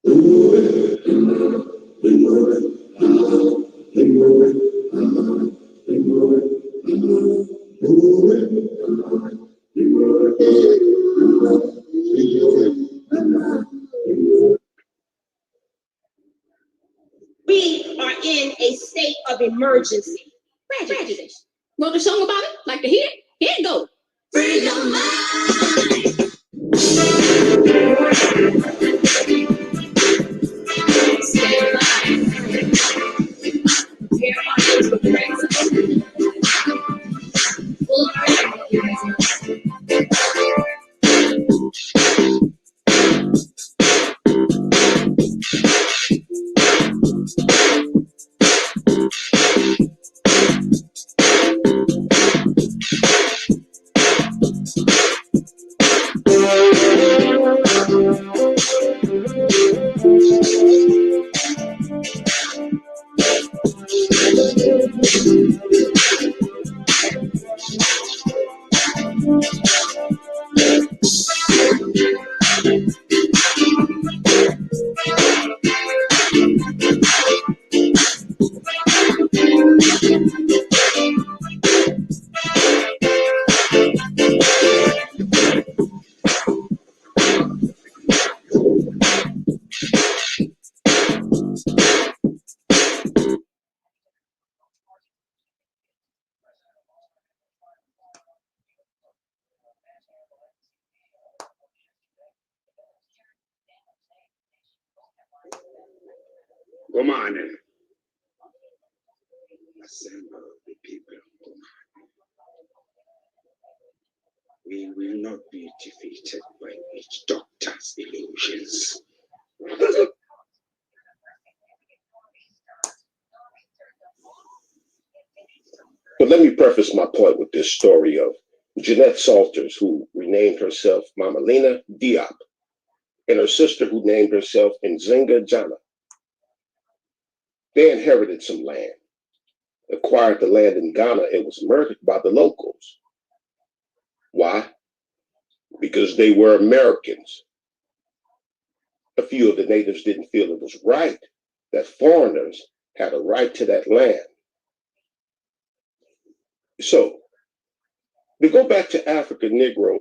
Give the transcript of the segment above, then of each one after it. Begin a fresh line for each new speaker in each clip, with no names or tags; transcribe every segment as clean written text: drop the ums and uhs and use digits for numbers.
We are in a state of emergency. Tragedy. Wrote a song about it? Like to hear it? Here it goes. Free your mind. Stay alive. Here are the friends.
Good morning. Assemble the people. We will not be defeated by witch doctors' illusions.
But let me preface my point with this story of Jeanette Salters, who renamed herself Mama Lena Diop, and her sister who named herself Nzinga Jana. They inherited some land, acquired the land in Ghana, and was murdered by the locals. Why? Because they were Americans. A few of the natives didn't feel it was right that foreigners had a right to that land. So, to go back to Africa Negro,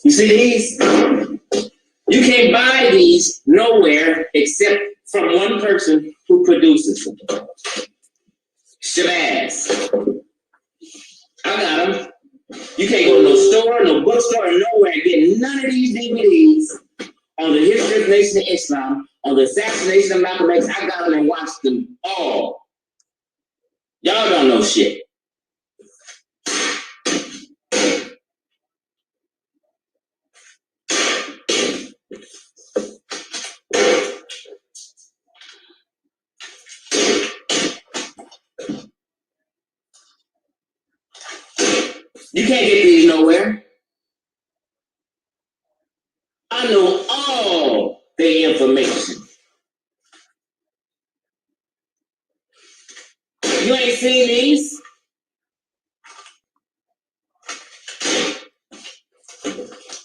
you see these? You can't buy these nowhere except from one person who produces them. Shabazz. I got them. You can't go to no store, no bookstore, or nowhere and get none of these DVDs on the history of the Nation of Islam, on the assassination of Malcolm X. I got them and watched them all. Y'all don't know shit. You can't get these nowhere. I know all the information. You ain't seen these?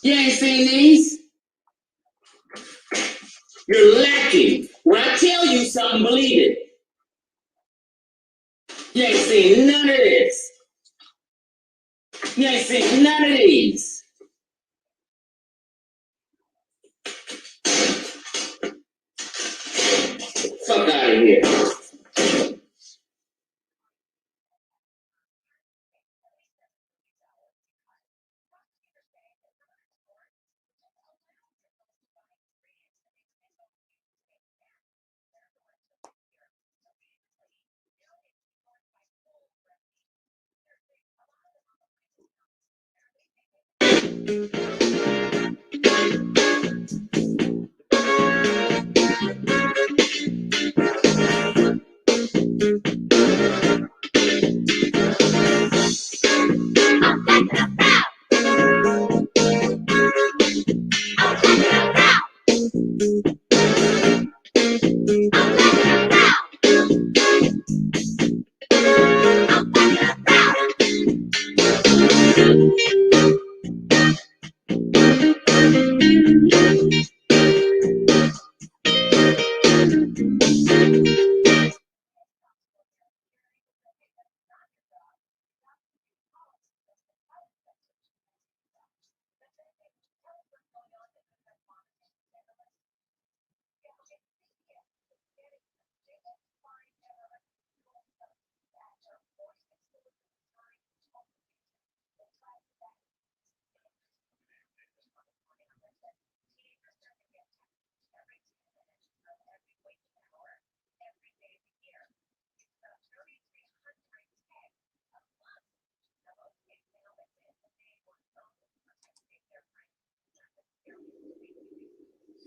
You ain't seen these? You're lacking. When I tell you something, believe it. You ain't seen none of this. You ain't seen none of these. Fuck out of here.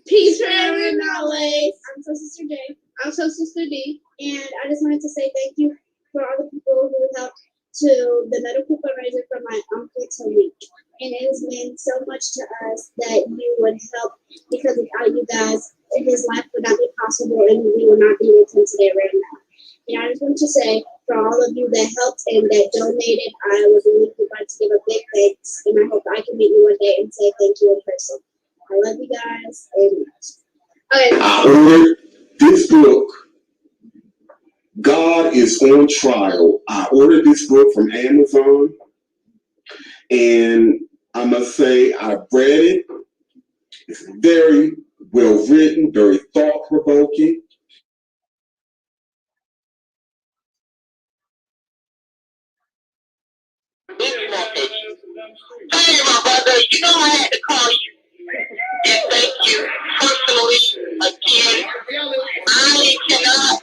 Peace, family, and knowledge. I'm so Sister J. I'm so Sister D. And I just wanted to say thank you for all the people who helped to the medical fundraiser for my uncle Taalik. And it has meant so much to us that you would help, because without you guys, his life would not be possible and we would not be with him today right now. And I just want to say, for all of you that helped and that donated, I would really like to give a big thanks. And I hope I can meet you one day and say thank you in person. I love you guys. And okay.
I ordered this book, God is on Trial. I ordered this book from Amazon, and I must say I've read it. It's very well written, very thought-provoking.
Hey, my brother, you know I had to call you and thank you personally again. I cannot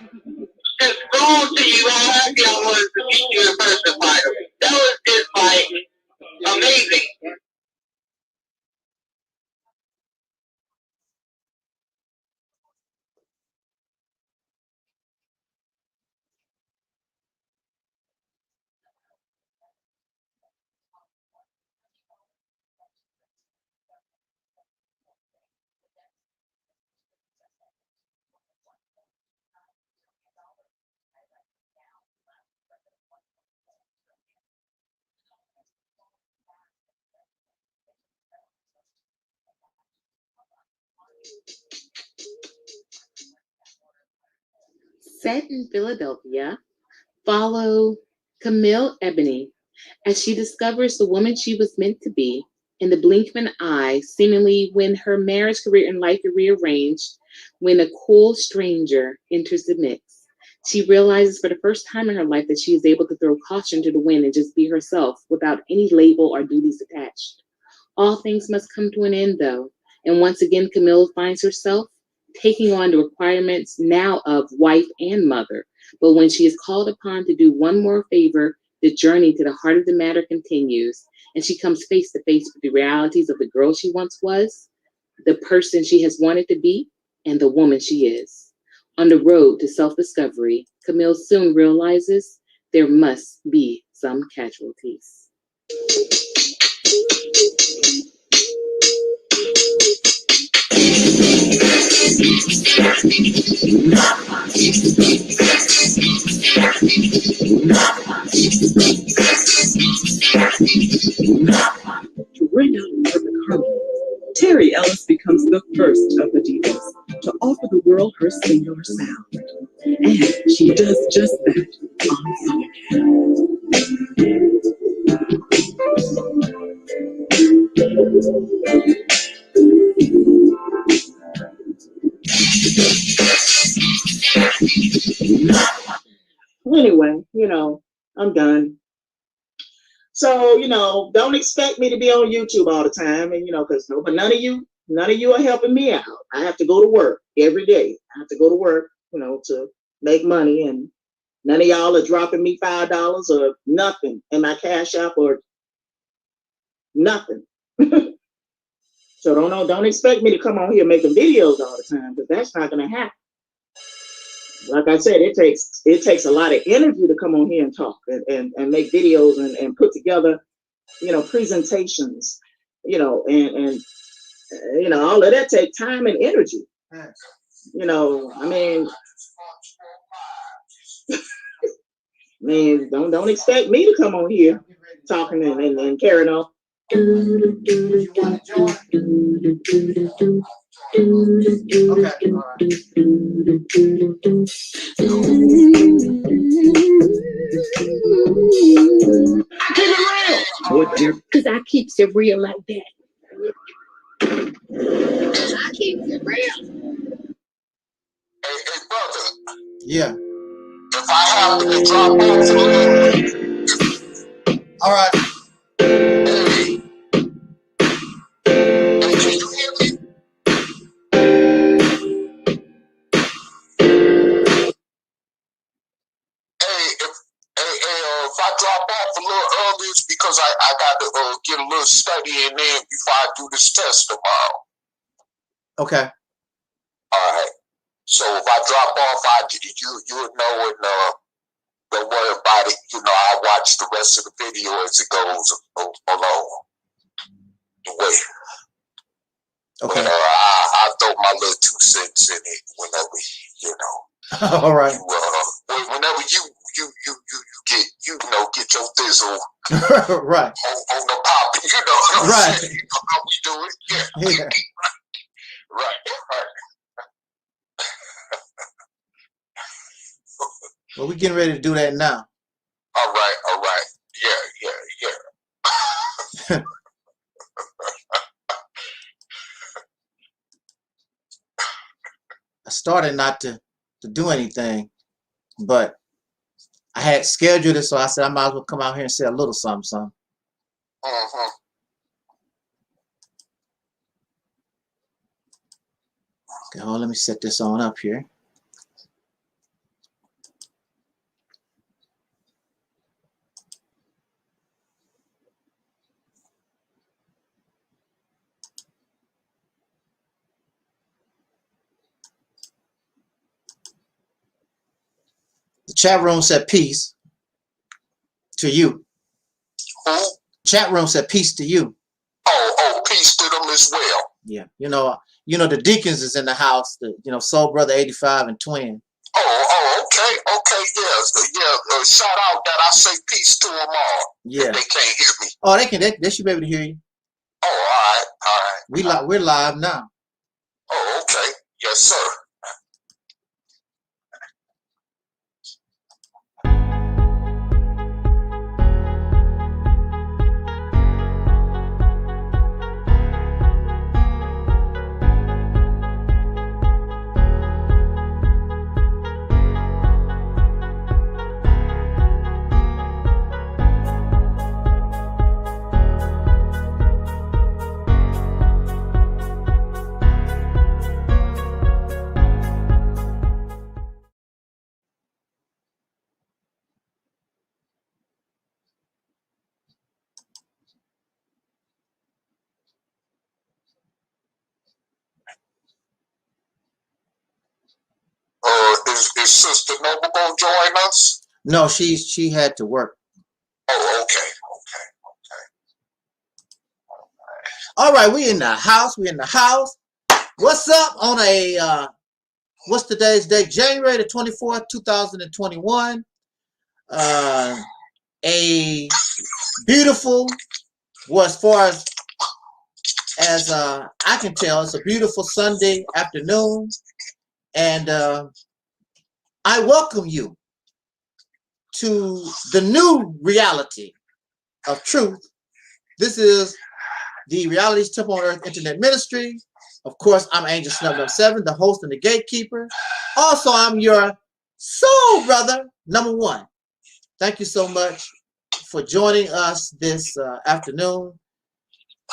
disclose to you how happy I was to meet you in person, Myron. That was just like amazing.
Set in Philadelphia, follow Camille Ebony as she discovers the woman she was meant to be in the blink of an eye, seemingly when her marriage, career, and life are rearranged, when a cool stranger enters the mix. She realizes for the first time in her life that she is able to throw caution to the wind and just be herself without any label or duties attached. All things must come to an end, though, and once again, Camille finds herself taking on the requirements now of wife and mother. But when she is called upon to do one more favor, the journey to the heart of the matter continues, and she comes face to face with the realities of the girl she once was, the person she has wanted to be, and the woman she is. On the road to self-discovery, Camille soon realizes there must be some casualties.
To bring out the perfect harmony, Terry Ellis becomes the first of the divas to offer the world her singular sound. And she does just that on Psychiatric.
Anyway, I'm done. So, don't expect me to be on YouTube all the time, and because none of you are helping me out. I have to go to work every day. I have to go to work, to make money, and none of y'all are dropping me $5 or nothing in my Cash App or nothing. So don't expect me to come on here making videos all the time, because that's not gonna happen. Like I said, it takes a lot of energy to come on here and talk and make videos and put together, presentations, and all of that takes time and energy. I mean, don't expect me to come on here talking and carrying on.
Because I keep it real like that.
I keep it real.
Hey, brother.
Yeah.
If I happen to drop off a little.
All right.
Hey. Hey, can you hear me? If I drop off a little early, it's because I got to get a little study in there before I do this test tomorrow.
Okay.
All right. So if I drop off, you would know, and don't worry about it. I'll watch the rest of the video as it goes along the way.
Okay.
But I throw my little 2 cents in it whenever,
All right.
Whenever you get, get your thizzle
right.
on the pop, what I'm
right.
saying? You know how we do it. Yeah. Right.
Well, we're getting ready to do that now.
All right. Yeah.
I started not to do anything, but I had scheduled it, so I said I might as well come out here and say a little something.
Mm-hmm.
Okay, hold on, let me set this on up here. The chat room said peace to you.
Who?
Chat room said peace to you.
Oh, peace to them as well.
Yeah, the deacons is in the house. The Soul Brother 85 and Twin.
Oh, okay, yeah. Shout out that I say peace to them all.
Yeah.
If they can't hear me.
Oh, they should be able to hear you.
Oh, all right.
We're live now.
Oh, okay. Yes, sir. Is Sister Noble gonna join us?
No, she had to work.
Oh, okay.
All right, we in the house. What's up on what's today's date? January the 24th, 2021. A beautiful, well, as far as I can tell, it's a beautiful Sunday afternoon, and I welcome you to the new reality of truth. This is the Reality's Temple on Earth Internet Ministry. Of course, I'm Angel Snub 7, the host and the gatekeeper. Also, I'm your soul brother, number 1. Thank you so much for joining us this afternoon.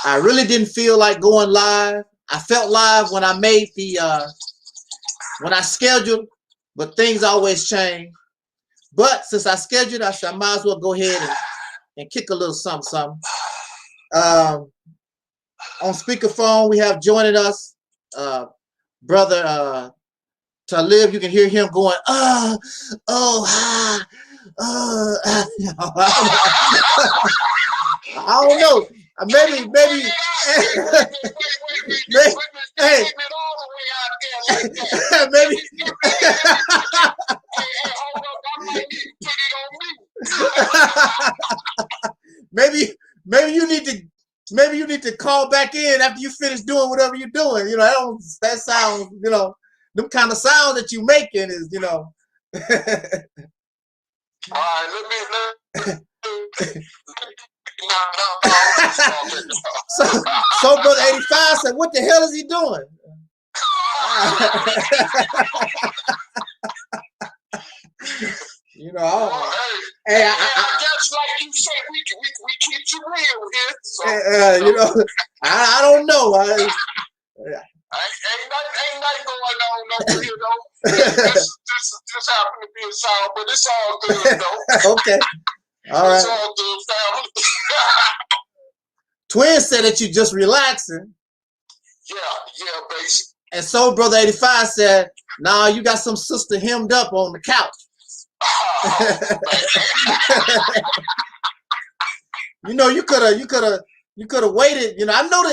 I really didn't feel like going live. I felt live when I made the, when I scheduled, but things always change. But since I scheduled, I said I might as well go ahead and kick a little something. On speakerphone, we have joining us, brother Taalik. You can hear him going, I don't know. Maybe, hey, maybe. Maybe you need to call back in after you finish doing whatever you're doing. You know, that sounds, you know, them kind of sounds that you making is, you know.
All right, let me
so brother 85 said, what the hell is he doing? You know,
hey, I guess like you said, we keep you real here. So,
you know, I don't know.
Ain't nothing going on over here though. This happened to be a sound, but it's all good though.
Okay, all right.
It's all good, family.
Twin said that you just relaxing.
Yeah, basically.
And so brother 85 said, nah, you got some sister hemmed up on the couch. You know, you could have waited. You know, I know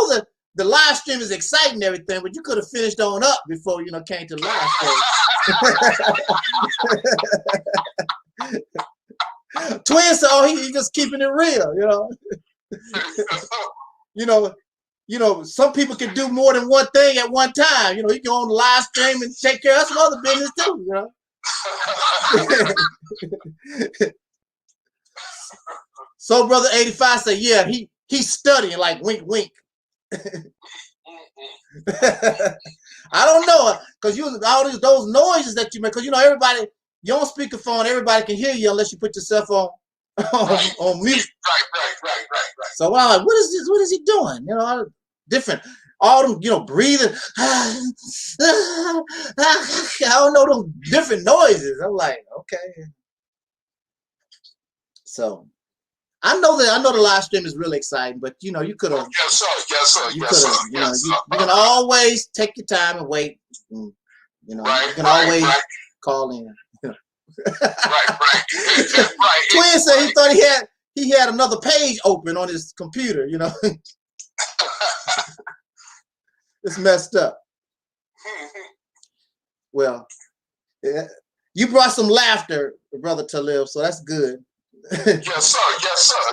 that the live stream is exciting and everything, but you could have finished on up before, you know, came to the live stream. Twin said, oh, he just keeping it real, you know. You know, some people can do more than one thing at one time. You know, you can go on the live stream and take care of some other business too, you know. So brother 85 said, yeah, he's studying, like wink wink. I don't know, because you all those noises that you make, because you know everybody, you're on speakerphone, everybody can hear you unless you put yourself on mute.
Right.
So I'm like, what is he doing? You know, different. All them, you know, breathing. I don't know, those different noises. I'm like, okay. So I know the live stream is really exciting, but you know, you could have.
Yes, sir.
You can always take your time and wait. And, you know, you can always call in.
Right.
Twin said he thought he had another page open on his computer, you know. It's messed up. Well, yeah, you brought some laughter, brother Taalik, so that's good.
Yes, sir.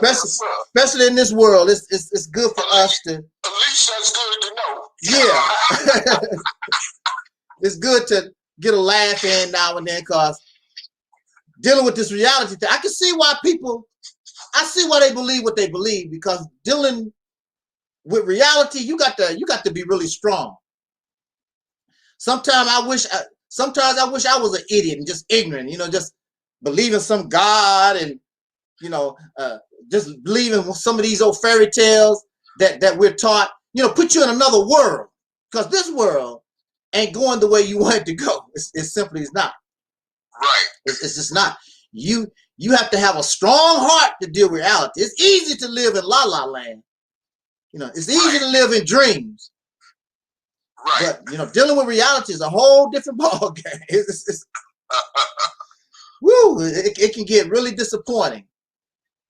Especially in this world, it's good for us to.
At least that's good to know.
Yeah. It's good to get a laugh in now and then, because dealing with this reality thing, I can see why they believe what they believe, because dealing with reality, you got to be really strong. Sometimes I wish I was an idiot and just ignorant, you know, just believing some God and, you know, just believing some of these old fairy tales that we're taught, you know, put you in another world, because this world ain't going the way you want it to go. It simply is not.
Right.
It's just not. You have to have a strong heart to deal with reality. It's easy to live in la-la land. You know, it's easy to live in dreams.
Right.
But, you know, dealing with reality is a whole different ball game. It can get really disappointing.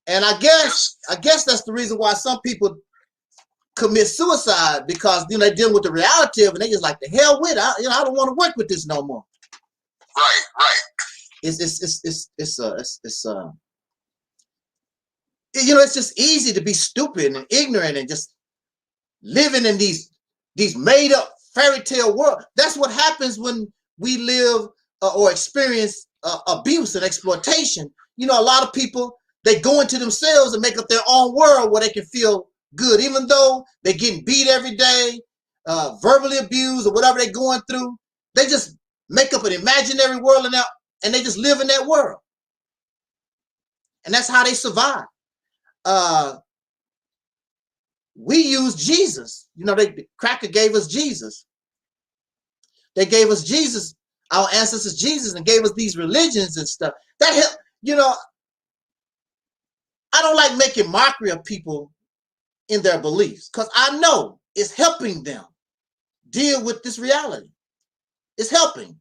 And I guess that's the reason why some people commit suicide, because, you know, they're dealing with the reality of it and they just like, the hell with it. You know, I don't want to work with this no more.
Right.
It's you know, it's just easy to be stupid and ignorant and just living in these made up fairy tale world. That's what happens when we live or experience abuse and exploitation. You know, a lot of people, they go into themselves and make up their own world where they can feel good, even though they're getting beat every day, verbally abused or whatever they're going through. They just make up an imaginary world and they just live in that world. And that's how they survive. We use Jesus. You know, the cracker gave us Jesus. They gave us Jesus, our ancestors Jesus, and gave us these religions and stuff. That help, you know, I don't like making mockery of people in their beliefs because I know it's helping them deal with this reality. It's helping.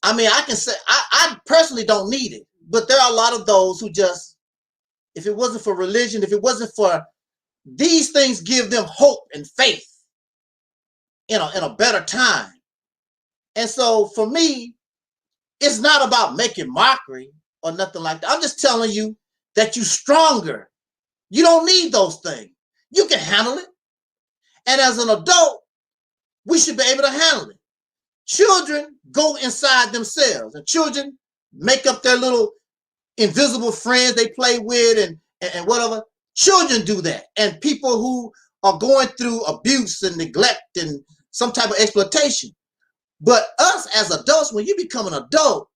I mean, I can say, I personally don't need it, but there are a lot of those who just, if it wasn't for religion, if it wasn't for these things, give them hope and faith in a better time. And so for me, it's not about making mockery or nothing like that. I'm just telling you that you're stronger. You don't need those things. You can handle it. And as an adult, we should be able to handle it. Children go inside themselves, and children make up their little invisible friends they play with and whatever. Children do that. And people who are going through abuse and neglect and some type of exploitation. But us as adults, when you become an adult,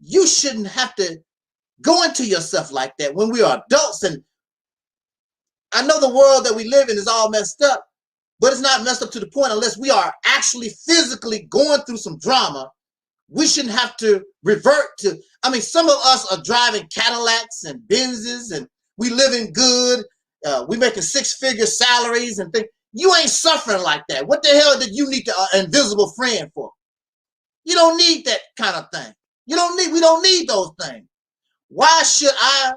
you shouldn't have to go into yourself like that when we are adults. And I know the world that we live in is all messed up, but it's not messed up to the point unless we are actually physically going through some drama. We shouldn't have to revert to, I mean, some of us are driving Cadillacs and Benzes and we living good. We making six-figure salaries and things. You ain't suffering like that. What the hell did you need an invisible friend for? You don't need that kind of thing. We don't need those things. Why should I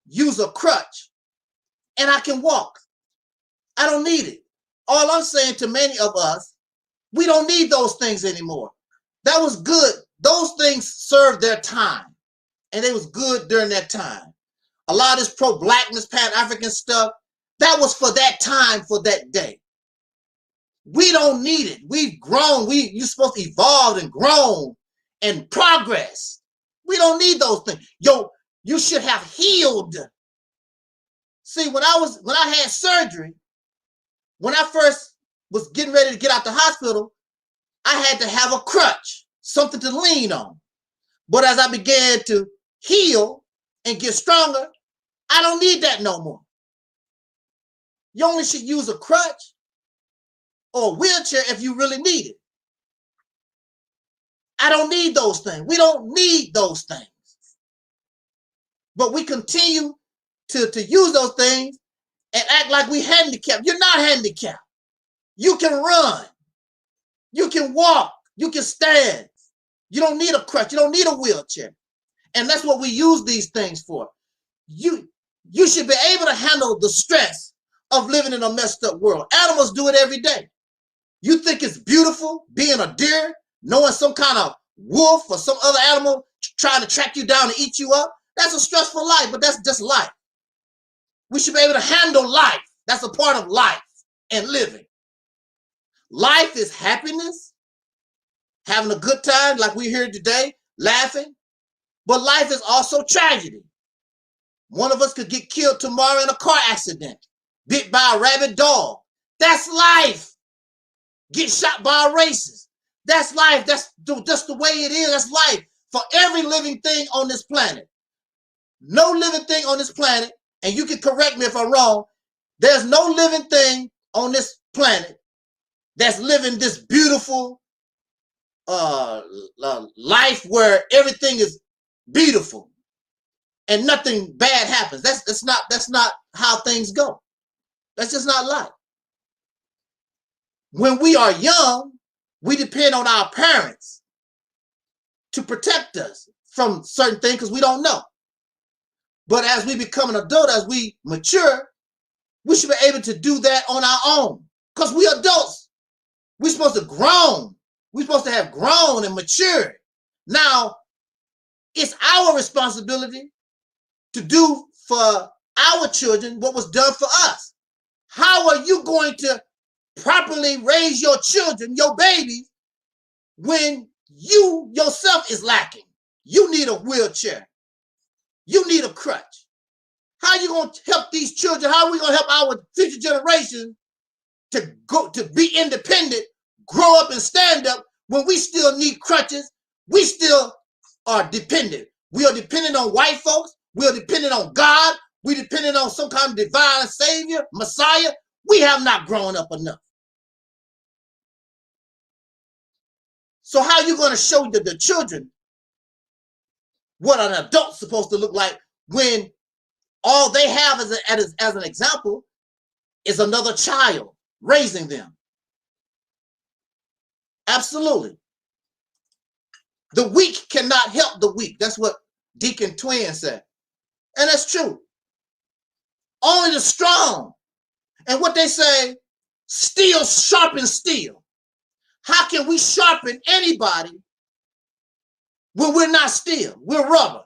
use a crutch and I can walk? I don't need it. All I'm saying to many of us, we don't need those things anymore. That was good. Those things served their time, and they was good during that time. A lot of this pro-blackness, Pan-African stuff, that was for that time, for that day. We don't need it. We've grown. You're supposed to evolve and grown and progress. We don't need those things. Yo, you should have healed. See, when I had surgery, when I first was getting ready to get out the hospital, I had to have a crutch, something to lean on. But as I began to heal and get stronger, I don't need that no more. You only should use a crutch or a wheelchair if you really need it. I don't need those things. We don't need those things. But we continue to use those things and act like we handicapped. You're not handicapped. You can run. You can walk. You can stand. You don't need a crutch. You don't need a wheelchair. And that's what we use these things for. You should be able to handle the stress of living in a messed up world. Animals do it every day. You think it's beautiful being a deer, knowing some kind of wolf or some other animal trying to track you down and eat you up? That's a stressful life, but that's just life. We should be able to handle life. That's a part of life and living. Life is happiness, having a good time like we're here today, laughing. But life is also tragedy. One of us could get killed tomorrow in a car accident, bit by a rabid dog. That's life. Get shot by a racist. That's life. That's just the way it is. That's life for every living thing on this planet. No living thing on this planet, and you can correct me if I'm wrong, there's no living thing on this planet that's living this beautiful life where everything is beautiful and nothing bad happens. That's not how things go. That's just not life. When we are young, we depend on our parents to protect us from certain things because we don't know. But as we become an adult, as we mature, we should be able to do that on our own because we adults. We're supposed to grown. We're supposed to have grown and matured. Now, it's our responsibility to do for our children what was done for us. How are you going to properly raise your children, your babies, when you yourself is lacking? You need a wheelchair. You need a crutch. How are you going to help these children? How are we going to help our future generation to be independent, grow up and stand up when we still need crutches? We still are dependent. We are dependent on white folks. We are dependent on God. We dependent on some kind of divine savior, Messiah. We have not grown up enough. So how are you going to show the children what an adult's supposed to look like when all they have as an example is another child raising them? Absolutely. The weak cannot help the weak. That's what Deacon Twin said. And that's true. Only the strong. And what they say, steel sharpens steel. How can we sharpen anybody when we're not steel? We're rubber.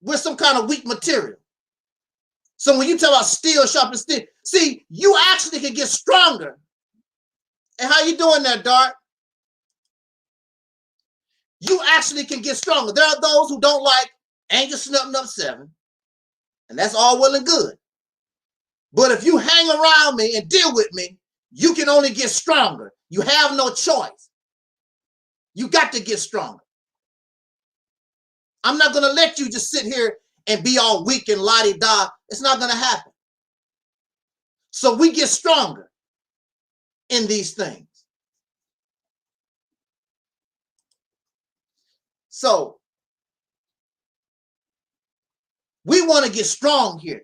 We're some kind of weak material. So when you talk about steel sharpens steel, see, you actually can get stronger. And how you doing there, Dart? You actually can get stronger. There are those who don't like Angel Snubbing Up 7, and that's all well and good. But if you hang around me and deal with me, you can only get stronger. You have no choice. You got to get stronger. I'm not going to let you just sit here and be all weak and la-di-da. It's not going to happen. So we get stronger in these things. So we want to get strong here.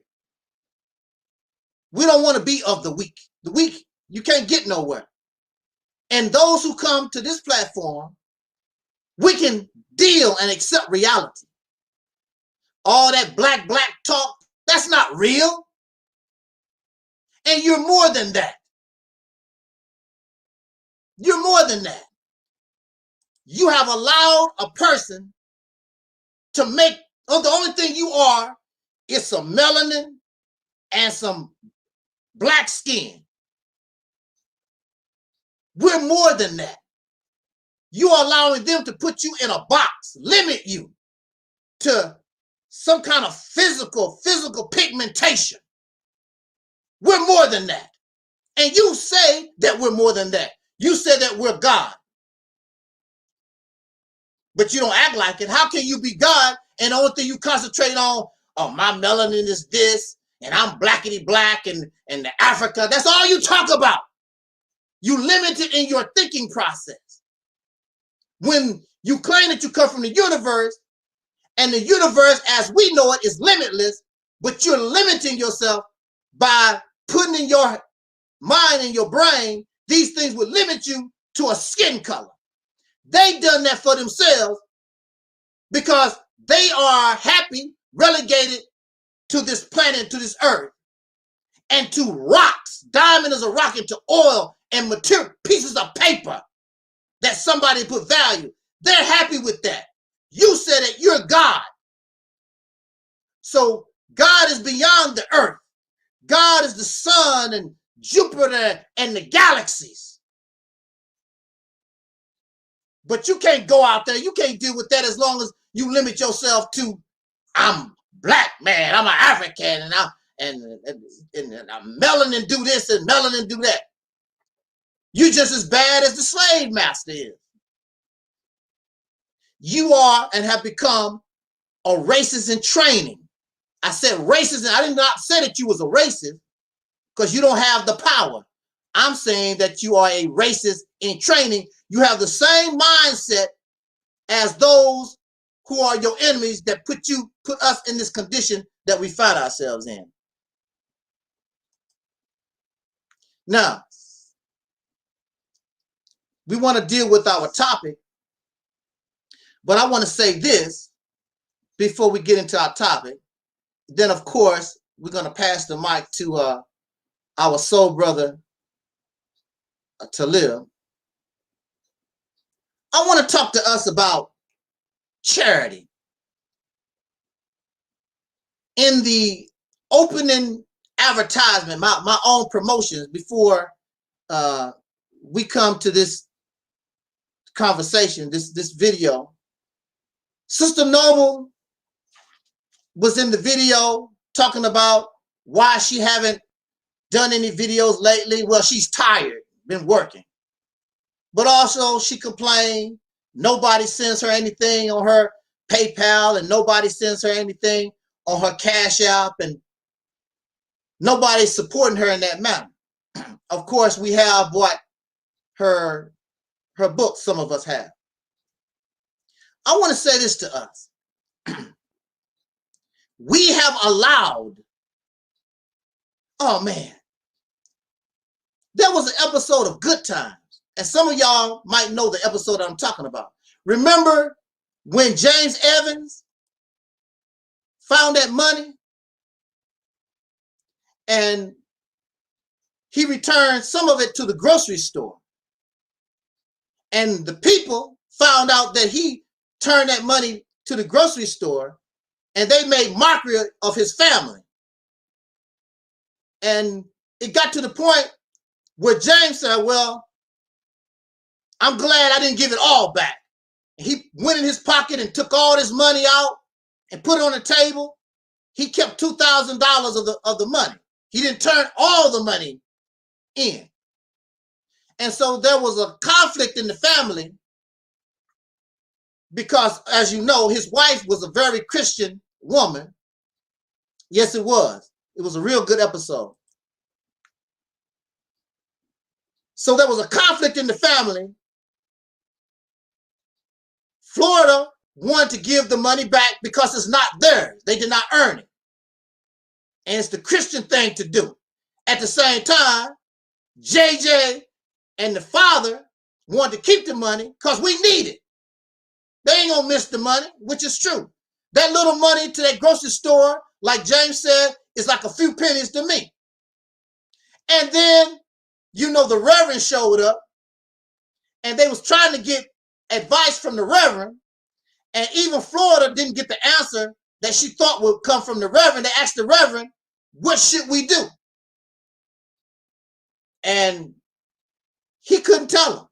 We don't want to be of the weak. The weak, you can't get nowhere. And those who come to this platform, we can deal and accept reality. All that black talk, that's not real. And you're more than that. You're more than that. You have allowed a person to make, the only thing you are is some melanin and some black skin. We're more than that. You are allowing them to put you in a box, limit you to some kind of physical pigmentation. We're more than that. And you say that we're more than that. You say that we're God. But you don't act like it. How can you be God and the only thing you concentrate on, oh, my melanin is this, and I'm blackity black and the Africa. That's all you talk about. You limit it in your thinking process. When you claim that you come from the universe, and the universe as we know it is limitless, but you're limiting yourself by putting in your mind and your brain, these things would limit you to a skin color. They done that for themselves because they are happy, relegated to this planet, to this earth, and to rocks. Diamond is a rock, into oil and material pieces of paper that somebody put value. They're happy with that. You said that you're God. So God is beyond the earth. God is the sun and Jupiter and the galaxies. But you can't go out there. You can't deal with that as long as you limit yourself to, I'm black, man. I'm an African, and I'm melanin do this and melanin do that. You're just as bad as the slave master is. You are and have become a racist in training. I said racist, and I did not say that you was a racist because you don't have the power. I'm saying that you are a racist in training. You have the same mindset as those who are your enemies that put us in this condition that we find ourselves in. Now, we want to deal with our topic, but I want to say this before we get into our topic. Then, of course, we're going to pass the mic to our soul brother, Taalik. I want to talk to us about charity. In the opening advertisement, my own promotions before we come to this conversation, this video, Sister Noble was in the video talking about why she haven't done any videos lately. Well, she's tired, been working. But also she complained nobody sends her anything on her PayPal, and nobody sends her anything on her Cash App, and nobody's supporting her in that manner. Of course, we have what her book, some of us have. I want to say this to us. We have allowed, oh man, there was an episode of Good Times, and some of y'all might know the episode I'm talking about. Remember when James Evans found that money and he returned some of it to the grocery store, and the people found out that he turned that money to the grocery store, and they made mockery of his family. And it got to the point where James said, well, I'm glad I didn't give it all back. And he went in his pocket and took all this money out and put it on the table. He kept $2,000 of the money. He didn't turn all the money in. And so there was a conflict in the family because, as you know, his wife was a very Christian woman. Yes, it was. It was a real good episode. So there was a conflict in the family. Florida wanted to give the money back because it's not theirs. They did not earn it. And it's the Christian thing to do. At the same time, JJ and the father wanted to keep the money because we need it. They ain't gonna miss the money, which is true. That little money to that grocery store, like James said, is like a few pennies to me. And then, you know, the Reverend showed up and they was trying to get advice from the Reverend, and even Florida didn't get the answer that she thought would come from the Reverend. They asked the Reverend, what should we do? And he couldn't tell them.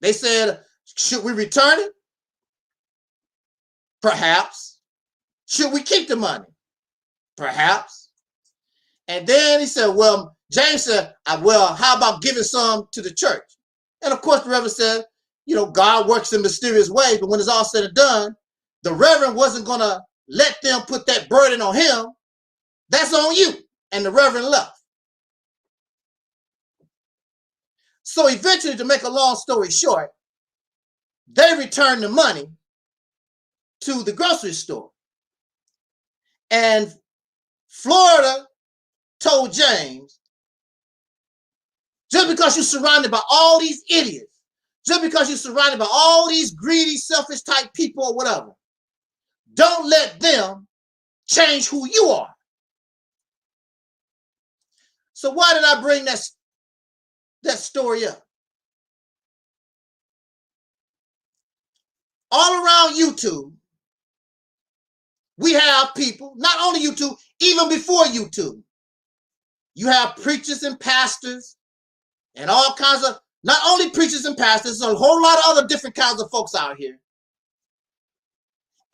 They said, should we return it? Perhaps. Should we keep the money? Perhaps. And then he said, well, James said, well, how about giving some to the church? And of course, the Reverend said, you know, God works in mysterious ways, but when it's all said and done, the Reverend wasn't going to let them put that burden on him. That's on you. And the Reverend left. So eventually, to make a long story short, they returned the money to the grocery store. And Florida told James, just because you're surrounded by all these idiots, just because you're surrounded by all these greedy, selfish type people or whatever, don't let them change who you are. So why did I bring that story up? All around YouTube, we have people, not only YouTube, even before YouTube, you have preachers and pastors and all kinds of, not only preachers and pastors, a whole lot of other different kinds of folks out here.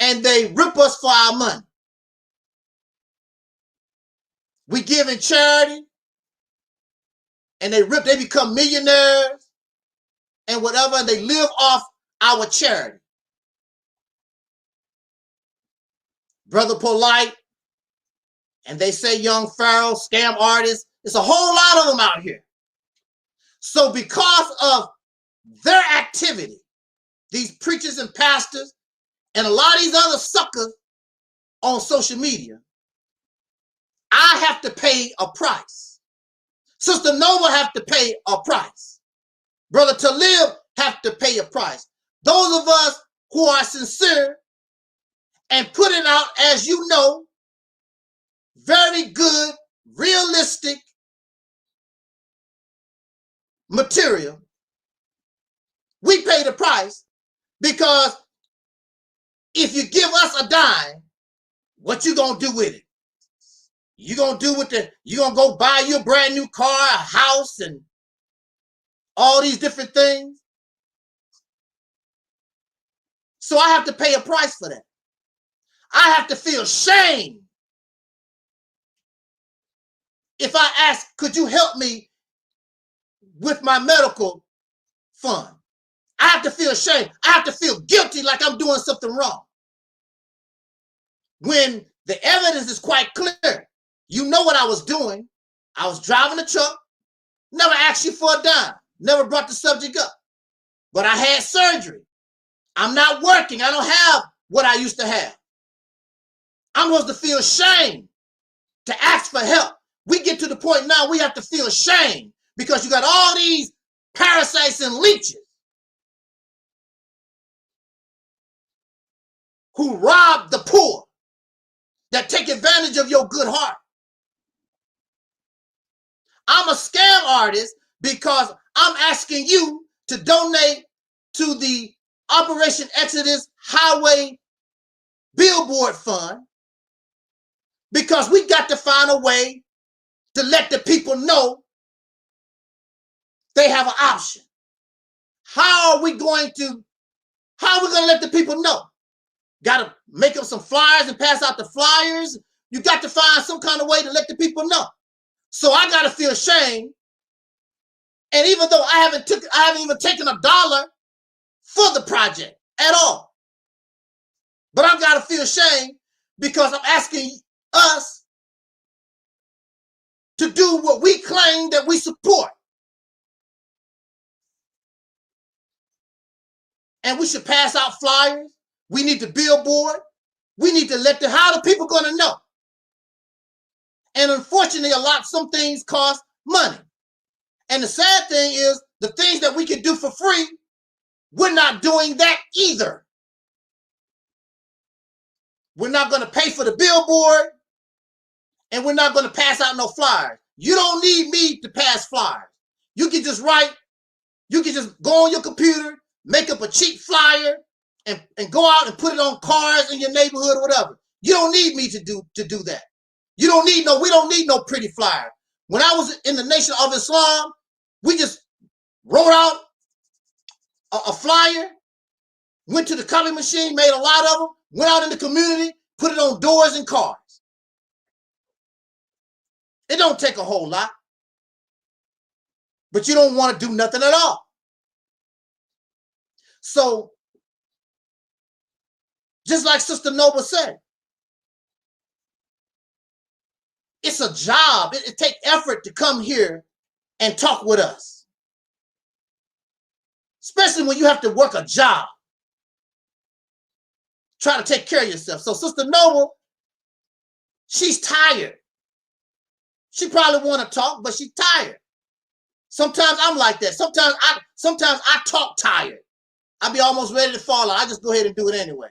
And they rip us for our money. We give in charity and they become millionaires and whatever, and they live off our charity. Brother Polite, and they say Young Pharaoh, scam artists. It's a whole lot of them out here. So because of their activity, these preachers and pastors and a lot of these other suckers on social media, I have to pay a price. Sister Nova have to pay a price. Brother Talib have to pay a price. Those of us who are sincere and putting out, as you know, very good, realistic material, we pay the price, because if you give us a dime, what you gonna do with it? You gonna go buy you a brand new car, a house, and all these different things? So I have to pay a price for that. I have to feel shame if I ask, could you help me with my medical fund? I have to feel ashamed. I have to feel guilty like I'm doing something wrong. When the evidence is quite clear, you know what I was doing. I was driving the truck, never asked you for a dime, never brought the subject up. But I had surgery. I'm not working. I don't have what I used to have. I'm supposed to feel ashamed to ask for help. We get to the point now we have to feel ashamed because you got all these parasites and leeches who rob the poor, that take advantage of your good heart. I'm a scam artist because I'm asking you to donate to the Operation Exodus Highway Billboard Fund because we got to find a way to let the people know they have an option. How are we going to let the people know? Got to make up some flyers and pass out the flyers. You got to find some kind of way to let the people know. So I got to feel ashamed. And even though I haven't even taken $1 for the project at all. But I've got to feel ashamed because I'm asking us to do what we claim that we support. And we should pass out flyers. We need the billboard. We need to let how the people going to know? And unfortunately, some things cost money. And the sad thing is the things that we can do for free, we're not doing that either. We're not going to pay for the billboard and we're not going to pass out no flyers. You don't need me to pass flyers. You can just go on your computer, make up a cheap flyer and go out and put it on cars in your neighborhood or whatever. You don't need me to do that. We don't need no pretty flyer. When I was in the Nation of Islam, we just wrote out a flyer, went to the copy machine, made a lot of them, went out in the community, put it on doors and cars. It don't take a whole lot, but you don't want to do nothing at all. So, just like Sister Noble said, it's a job. It takes effort to come here and talk with us. Especially when you have to work a job. Try to take care of yourself. So Sister Noble, she's tired. She probably want to talk, but she's tired. Sometimes I'm like that. Sometimes I talk tired. I be almost ready to fall out. I just go ahead and do it anyway.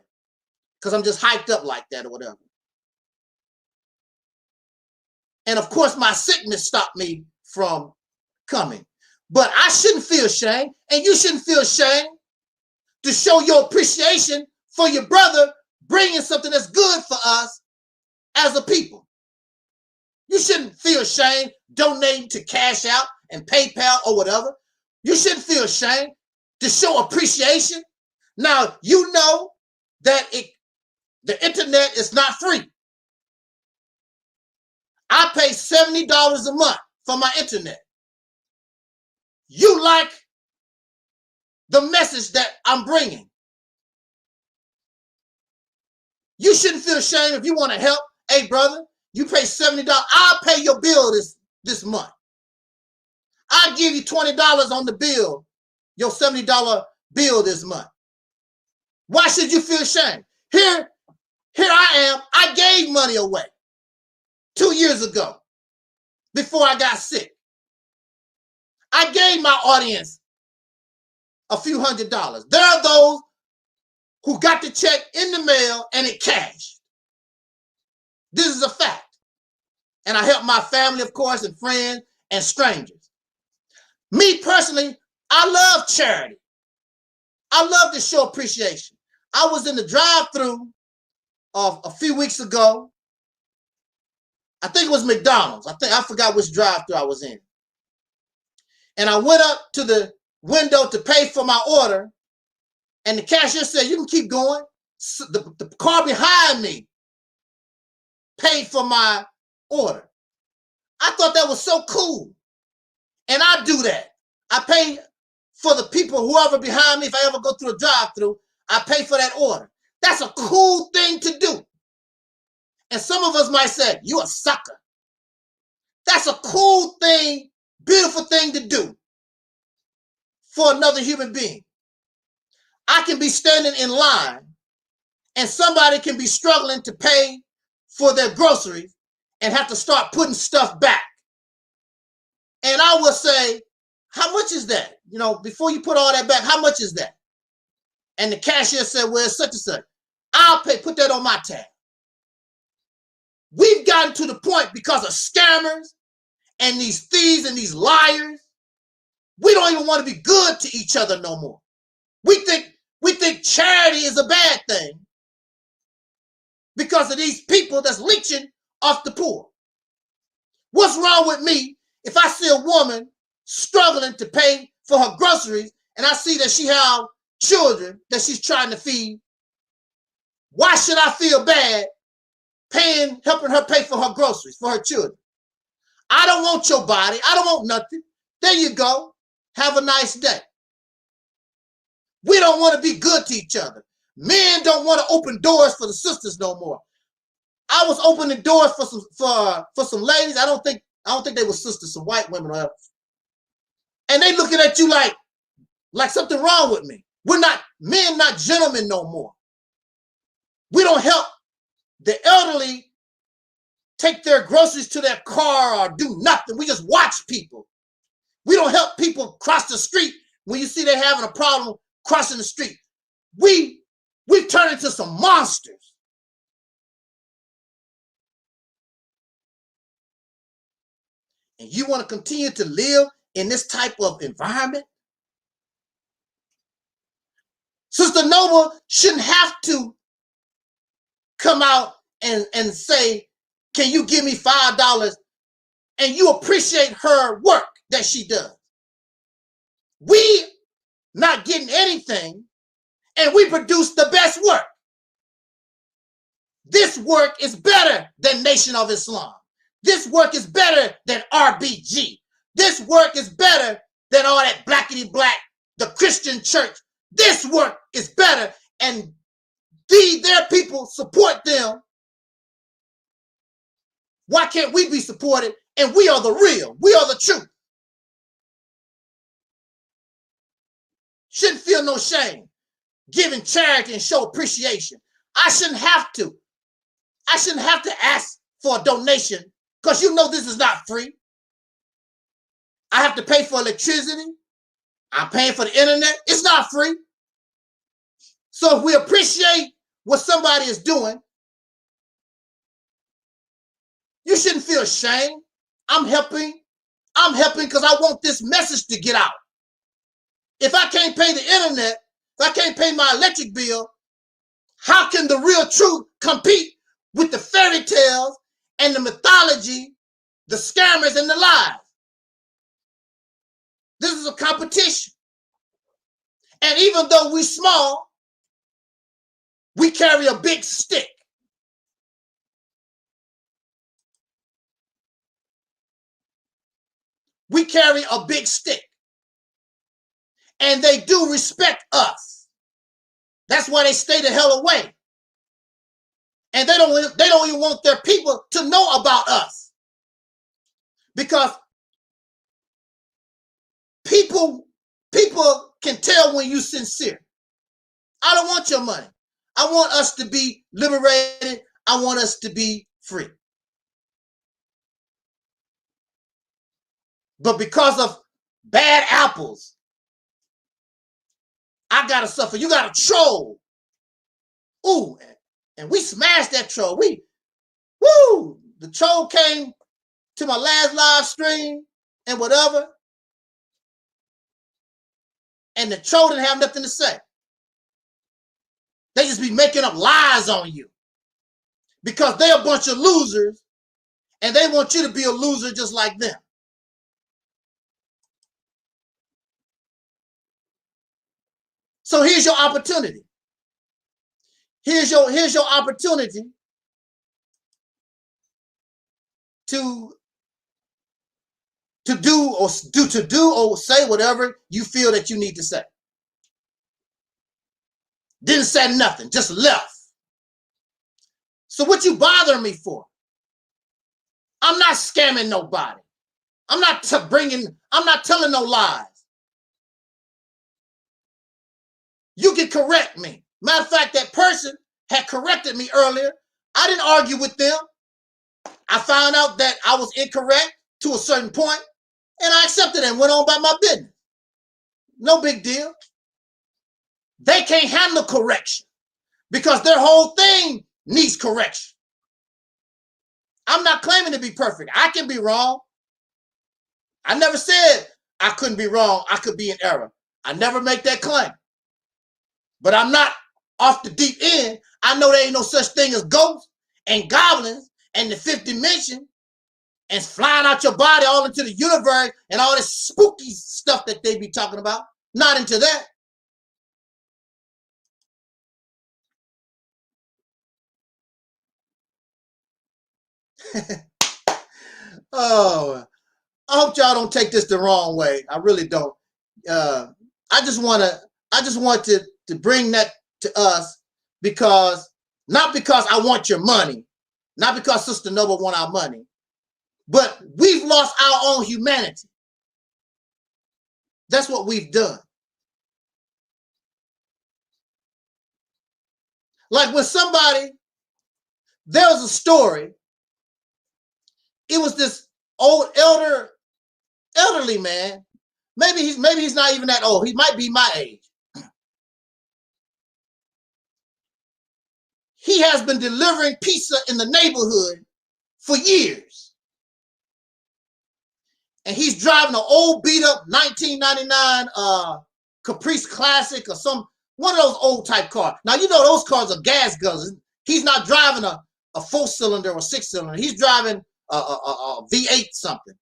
Because I'm just hyped up like that or whatever. And of course, my sickness stopped me from coming. But I shouldn't feel shame, and you shouldn't feel shame to show your appreciation for your brother bringing something that's good for us as a people. You shouldn't feel shame donating to Cash Out and PayPal or whatever. You shouldn't feel shame to show appreciation. Now, you know that the internet is not free. I pay $70 a month for my internet. You like the message that I'm bringing. You shouldn't feel ashamed if you want to help. Hey, brother, you pay $70. I'll pay your bill this month. I'll give you $20 on the bill, your $70 bill this month. Why should you feel ashamed? Here I am. I gave money away 2 years ago before I got sick. I gave my audience a few $100s. There are those who got the check in the mail and it cashed. This is a fact. And I help my family, of course, and friends and strangers. Me personally, I love charity. I love to show appreciation. I was in the drive-thru of a few weeks ago. I think it was McDonald's. I forgot which drive-thru I was in. And I went up to the window to pay for my order, and the cashier said, "You can keep going." So the car behind me paid for my order. I thought that was so cool. And I do that. I pay for the people, whoever behind me, if I ever go through a drive-through, I pay for that order. That's a cool thing to do. And some of us might say, you a sucker. That's a cool thing, beautiful thing to do for another human being. I can be standing in line and somebody can be struggling to pay for their groceries and have to start putting stuff back. And I will say, how much is that? You know, before you put all that back, how much is that? And the cashier said, well, it's such and such. I'll pay, put that on my tab. We've gotten to the point because of scammers and these thieves and these liars, we don't even want to be good to each other no more. We think charity is a bad thing because of these people that's leeching off the poor. What's wrong with me if I see a woman struggling to pay for her groceries and I see that she have children that she's trying to feed? Why should I feel bad helping her pay for her groceries, for her children? I don't want your body. I don't want nothing. There you go. Have a nice day. We don't want to be good to each other. Men don't want to open doors for the sisters no more. I was opening doors for some ladies. I don't think they were sisters, some white women or whatever. And they looking at you like something wrong with me. We're not men, not gentlemen no more. We don't help the elderly take their groceries to their car or do nothing. We just watch people. We don't help people cross the street when you see they're having a problem crossing the street. We've turned into some monsters. And you want to continue to live in this type of environment? Sister Nova shouldn't have to come out and say, can you give me $5? And you appreciate her work that she does. We not getting anything, and we produce the best work. This work is better than Nation of Islam. This work is better than RBG. This work is better than all that blackity black, the Christian church. This work is better, and their people support them. Why can't we be supported? And we are the real. We are the truth. Shouldn't feel no shame giving charity and show appreciation. I shouldn't have to. I shouldn't have to ask for a donation because you know this is not free. I have to pay for electricity. I'm paying for the internet. It's not free. So if we appreciate what somebody is doing, you shouldn't feel shame. I'm helping because I want this message to get out. If I can't pay the internet, if I can't pay my electric bill, how can the real truth compete with the fairy tales and the mythology, the scammers and the lies? This is a competition. And even though we're small, we carry a big stick. We carry a big stick. And they do respect us. That's why they stay the hell away. And they don't even want their people to know about us. Because people can tell when you're sincere. I don't want your money. I want us to be liberated. I want us to be free. But because of bad apples, I gotta suffer. You got a troll. Ooh, and we smashed that troll. The troll came to my last live stream and whatever. And the troll didn't have nothing to say. They just be making up lies on you. Because they're a bunch of losers and they want you to be a loser just like them. So here's your opportunity. Here's your opportunity to to do or say whatever you feel that you need to say. Didn't say nothing, just left. So what you bothering me for? I'm not scamming nobody. I'm not telling no lies. You can correct me. Matter of fact, that person had corrected me earlier. I didn't argue with them. I found out that I was incorrect to a certain point, and I accepted it and went on by my business. No big deal. They can't handle correction because their whole thing needs correction. I'm not claiming to be perfect. I can be wrong. I never said I couldn't be wrong. I could be in error. I never make that claim. But I'm not off the deep end. I know there ain't no such thing as ghosts and goblins and the fifth dimension and flying out your body all into the universe and all this spooky stuff that they be talking about. Not into that. Oh, I hope y'all don't take this the wrong way. I really don't. I just want to bring that to us because not because I want your money, not because Sister Nova want our money, but we've lost our own humanity. That's what we've done. Like when there was a story. It was this old elderly man. Maybe he's not even that old. He might be my age. He has been delivering pizza in the neighborhood for years. And he's driving an old beat up 1999 Caprice Classic or one of those old type cars. Now, you know those cars are gas guzzlers. He's not driving a 4-cylinder or 6-cylinder. He's driving a V8 something.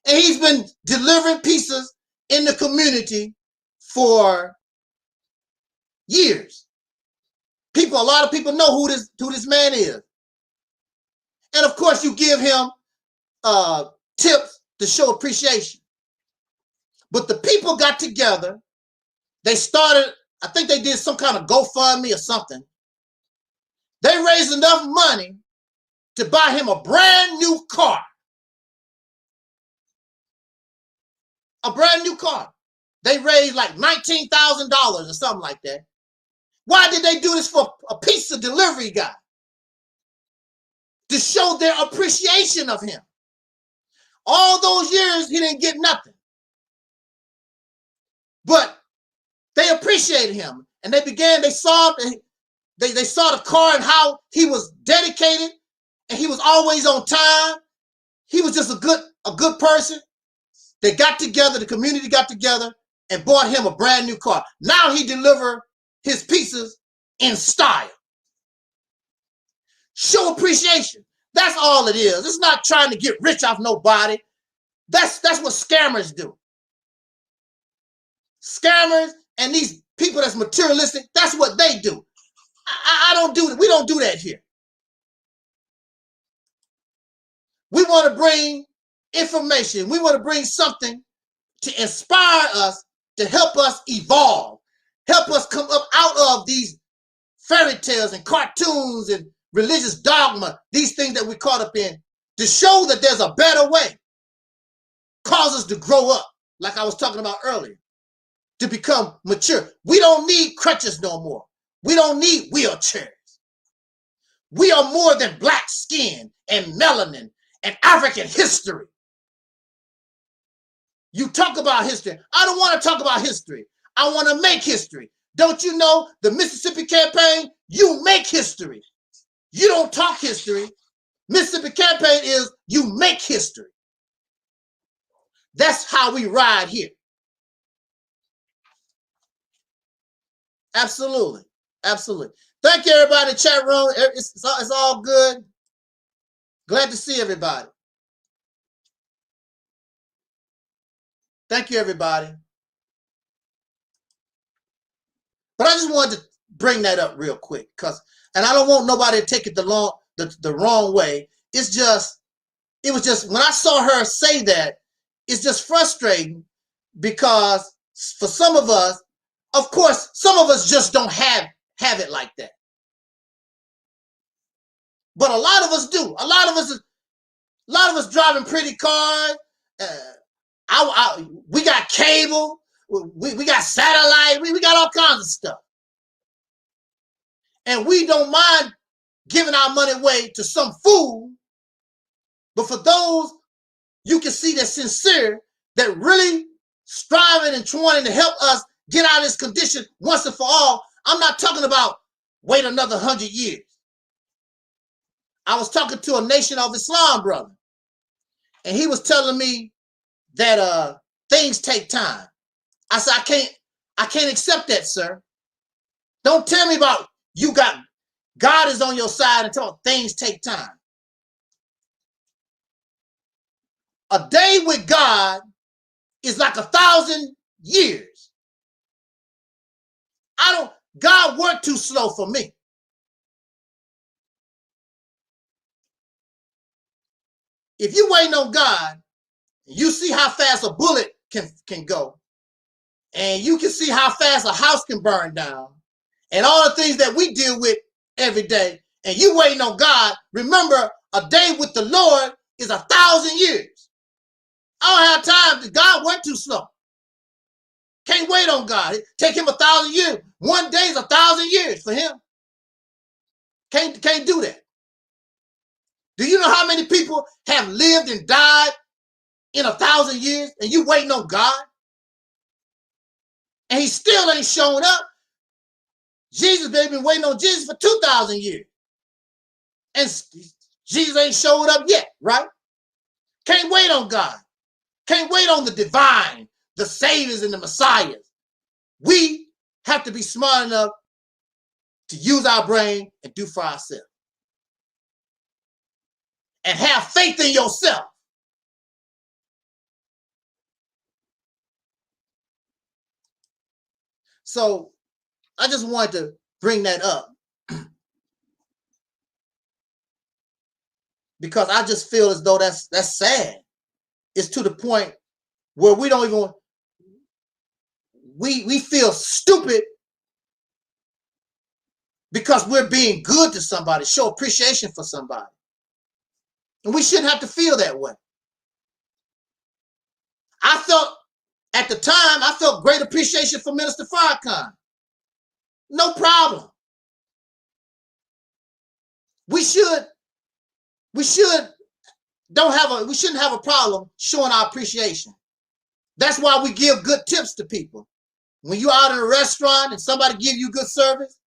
And he's been delivering pizzas in the community for years. A lot of people know who this man is. And of course you give him tips to show appreciation. But the people got together. They started, I think they did some kind of GoFundMe or something. They raised enough money to buy him a brand new car. A brand new car. They raised like $19,000 or something like that. Why did they do this for a pizza delivery guy? To show their appreciation of him. All those years, he didn't get nothing. But they appreciated him. And they saw the car and how he was dedicated. And he was always on time. He was just a good person. They got together, the community got together and bought him a brand new car. Now he delivered his pizzas in style. Show appreciation. That's all it is. It's not trying to get rich off nobody. That's what scammers do. Scammers and these people that's materialistic, that's what they do. I don't do it. We don't do that here. We want to bring information. We want to bring something to inspire us, to help us evolve, help us come up out of these fairy tales and cartoons and religious dogma, these things that we're caught up in, to show that there's a better way. Cause us to grow up, like I was talking about earlier, to become mature. We don't need crutches no more. We don't need wheelchairs. We are more than black skin and melanin and African history. You talk about history. I don't want to talk about history. I want to make history. Don't you know the Mississippi campaign? You make history. You don't talk history. Mississippi campaign is you make history. That's how we ride here. Absolutely. Absolutely. Thank you, everybody in the chat room. It's all good. Glad to see everybody. Thank you, everybody. But I just wanted to bring that up real quick, and I don't want nobody to take it the wrong way. It was just when I saw her say that, it's just frustrating because for some of us, of course, some of us just don't have it like that. But a lot of us do. A lot of us driving pretty cars. We got cable. We got satellite. We got all kinds of stuff. And we don't mind giving our money away to some fool. But for those you can see that's sincere, that really striving and trying to help us get out of this condition once and for all, I'm not talking about wait another 100 years. I was talking to a Nation of Islam brother, and he was telling me that things take time. I said, I can't accept that, sir. Don't tell me about you got God is on your side and talk things take time. A day with God is like 1,000 years. God worked too slow for me. If you waiting on God, you see how fast a bullet can go, and you can see how fast a house can burn down, and all the things that we deal with every day, and you waiting on God, remember, a day with the Lord is 1,000 years. I don't have time. God worked too slow. Can't wait on God. It take him 1,000 years. One day is 1,000 years for him. Can't do that. Do you know how many people have lived and died in 1,000 years, and you waiting on God? And he still ain't showing up. Jesus, they've been waiting on Jesus for 2,000 years. And Jesus ain't showed up yet, right? Can't wait on God. Can't wait on the divine, the saviors and the messiahs. We have to be smart enough to use our brain and do for ourselves. And have faith in yourself. So I just wanted to bring that up because I just feel as though that's sad. It's to the point where we don't even, we feel stupid because we're being good to somebody, show appreciation for somebody. And we shouldn't have to feel that way. At the time, I felt great appreciation for Minister Farrakhan. No problem. We shouldn't have a problem showing our appreciation. That's why we give good tips to people. When you're out in a restaurant and somebody give you good service,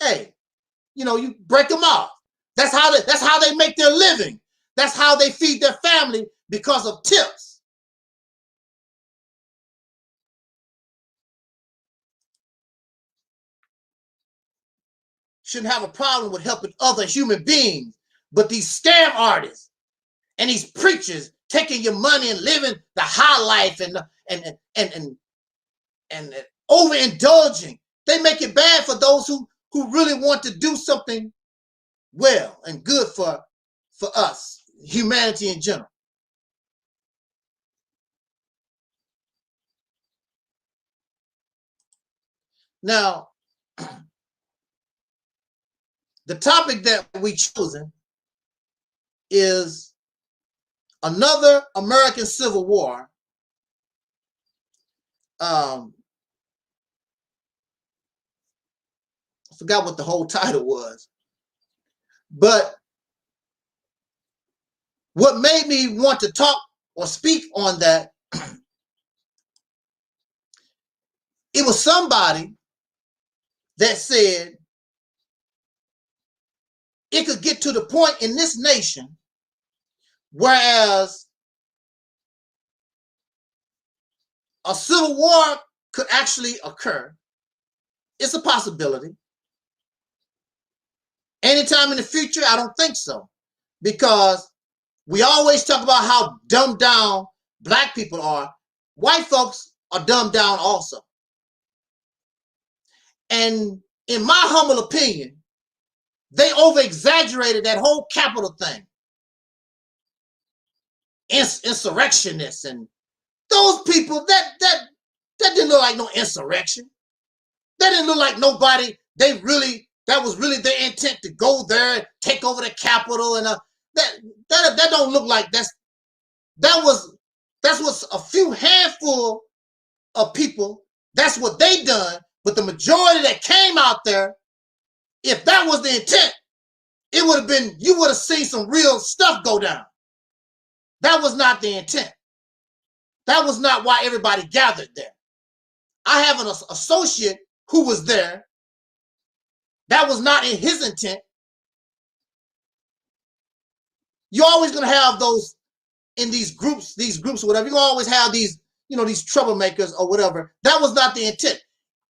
hey, you break them off. That's how they make their living. That's how they feed their family, because of tips. Shouldn't have a problem with helping other human beings, but these scam artists and these preachers taking your money and living the high life and overindulging, they make it bad for those who really want to do something well and good for us, humanity in general. Now, the topic that we chosen is another American Civil War. I forgot what the whole title was, but what made me want to talk or speak on that, it was somebody that said it could get to the point in this nation whereas a civil war could actually occur. It's a possibility. Anytime in the future, I don't think so. Because we always talk about how dumbed down black people are. White folks are dumbed down also. And in my humble opinion, they over-exaggerated that whole capital thing. Insurrectionists and those people, that didn't look like no insurrection. That didn't look like nobody, that was really their intent to go there and take over the Capitol. And that don't look like that's what a few handful of people, that's what they done. But the majority that came out there, if that was the intent, it would have been, you would have seen some real stuff go down. That was not the intent. That was not why everybody gathered there. I have an associate who was there. That was not in his intent. You're always going to have those in these groups, whatever. You're going to always have these, these troublemakers or whatever. That was not the intent.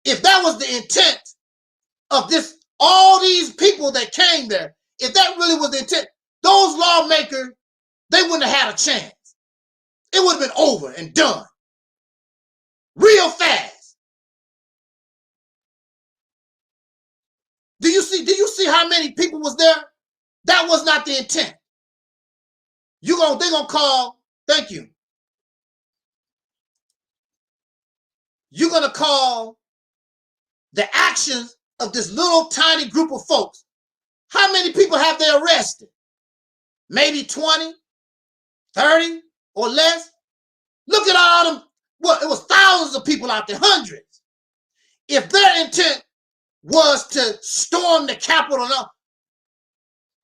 If that was the intent of all these people that came there, if that really was the intent, those lawmakers, they wouldn't have had a chance. It would have been over and done real fast. Do you see how many people was there? That was not the intent. They're gonna call, thank you. You're gonna call the actions of this little tiny group of folks. How many people have they arrested? Maybe 20, 30 or less? Look at all them. Well, it was thousands of people out there, hundreds. If their intent was to storm the Capitol,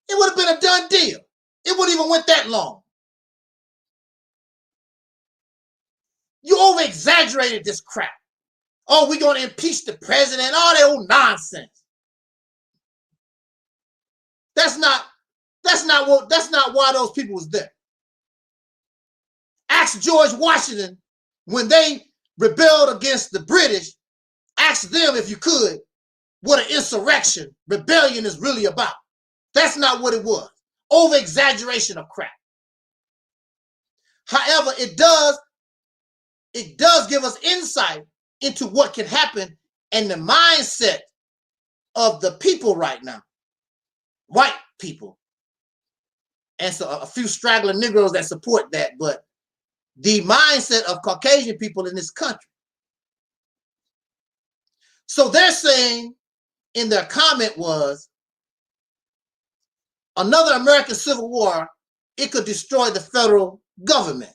it would have been a done deal. It wouldn't even went that long. You over-exaggerated this crap. Oh, we're going to impeach the president, all that old nonsense. That's not why those people was there. Ask George Washington when they rebelled against the British. Ask them, if you could, what an insurrection, rebellion is really about. That's not what it was. Over-exaggeration of crap. However, it does give us insight into what can happen and the mindset of the people right now. White people. And so a few straggler Negroes that support that, but the mindset of Caucasian people in this country. So they're saying in their comment was, another American Civil War, it could destroy the federal government.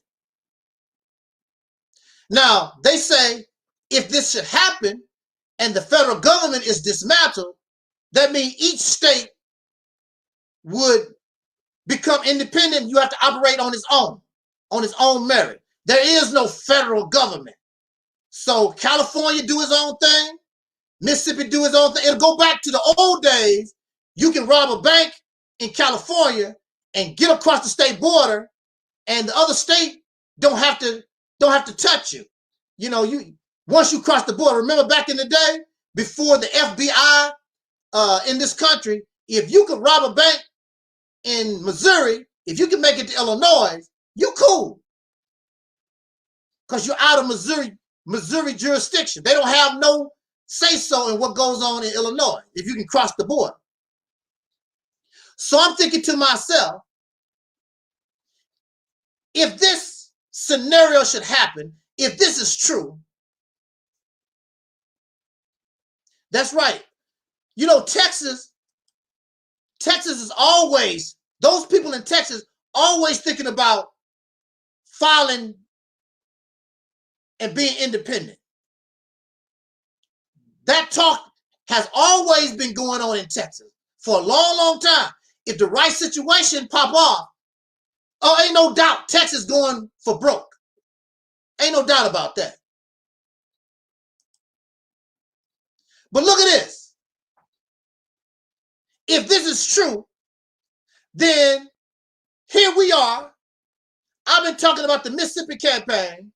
Now, they say if this should happen and the federal government is dismantled, that means each state would become independent. You have to operate on its own merit. There is no federal government. So California do its own thing, Mississippi do its own thing. It'll go back to the old days. You can rob a bank in California and get across the state border, and the other state don't have to touch you. Once you cross the border, remember back in the day, before the FBI in this country, if you could rob a bank in Missouri, if you can make it to Illinois, you cool. Because you're out of Missouri jurisdiction. They don't have no say-so in what goes on in Illinois if you can cross the border. So I'm thinking to myself, if this scenario should happen, if this is true, that's right. Texas is always, those people in Texas always thinking about filing and being independent. That talk has always been going on in Texas for a long, long time. If the right situation pop off, oh, ain't no doubt Texas going for broke. Ain't no doubt about that. But look at this. If this is true, then here we are. I've been talking about the Mississippi campaign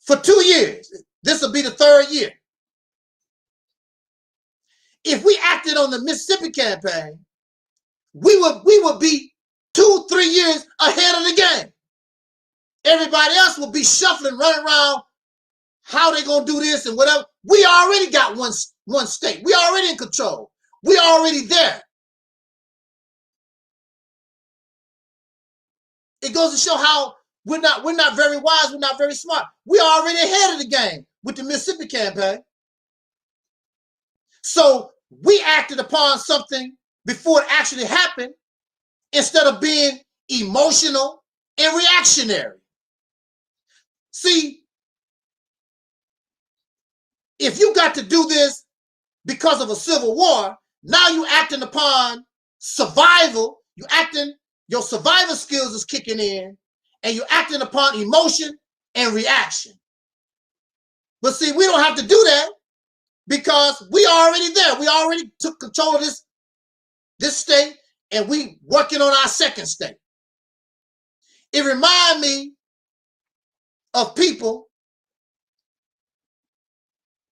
for 2 years. This will be the 3rd year. If we acted on the Mississippi campaign, we would be 2-3 years ahead of the game. Everybody else will be shuffling, running around. How they gonna do this and whatever? We already got one state. We already in control. We already there. It goes to show how We're not very wise. We're not very smart. We're already ahead of the game with the Mississippi campaign. So we acted upon something before it actually happened instead of being emotional and reactionary. See, if you got to do this because of a civil war, now you acting upon survival. Your survival skills is kicking in, and you're acting upon emotion and reaction. But see, we don't have to do that because we already there. We already took control of this state, and we working on our second state. It reminds me of people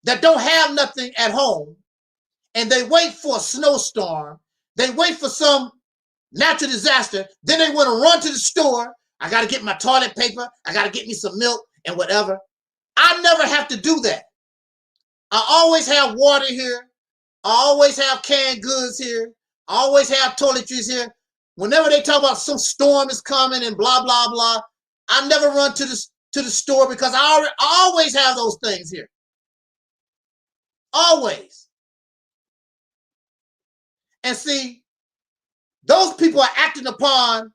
that don't have nothing at home, and they wait for a snowstorm. They wait for some natural disaster. Then they want to run to the store. I got to get my toilet paper. I got to get me some milk and whatever. I never have to do that. I always have water here. I always have canned goods here. I always have toiletries here. Whenever they talk about some storm is coming and blah, blah, blah, I never run to the store because I always have those things here. Always. And see, those people are acting upon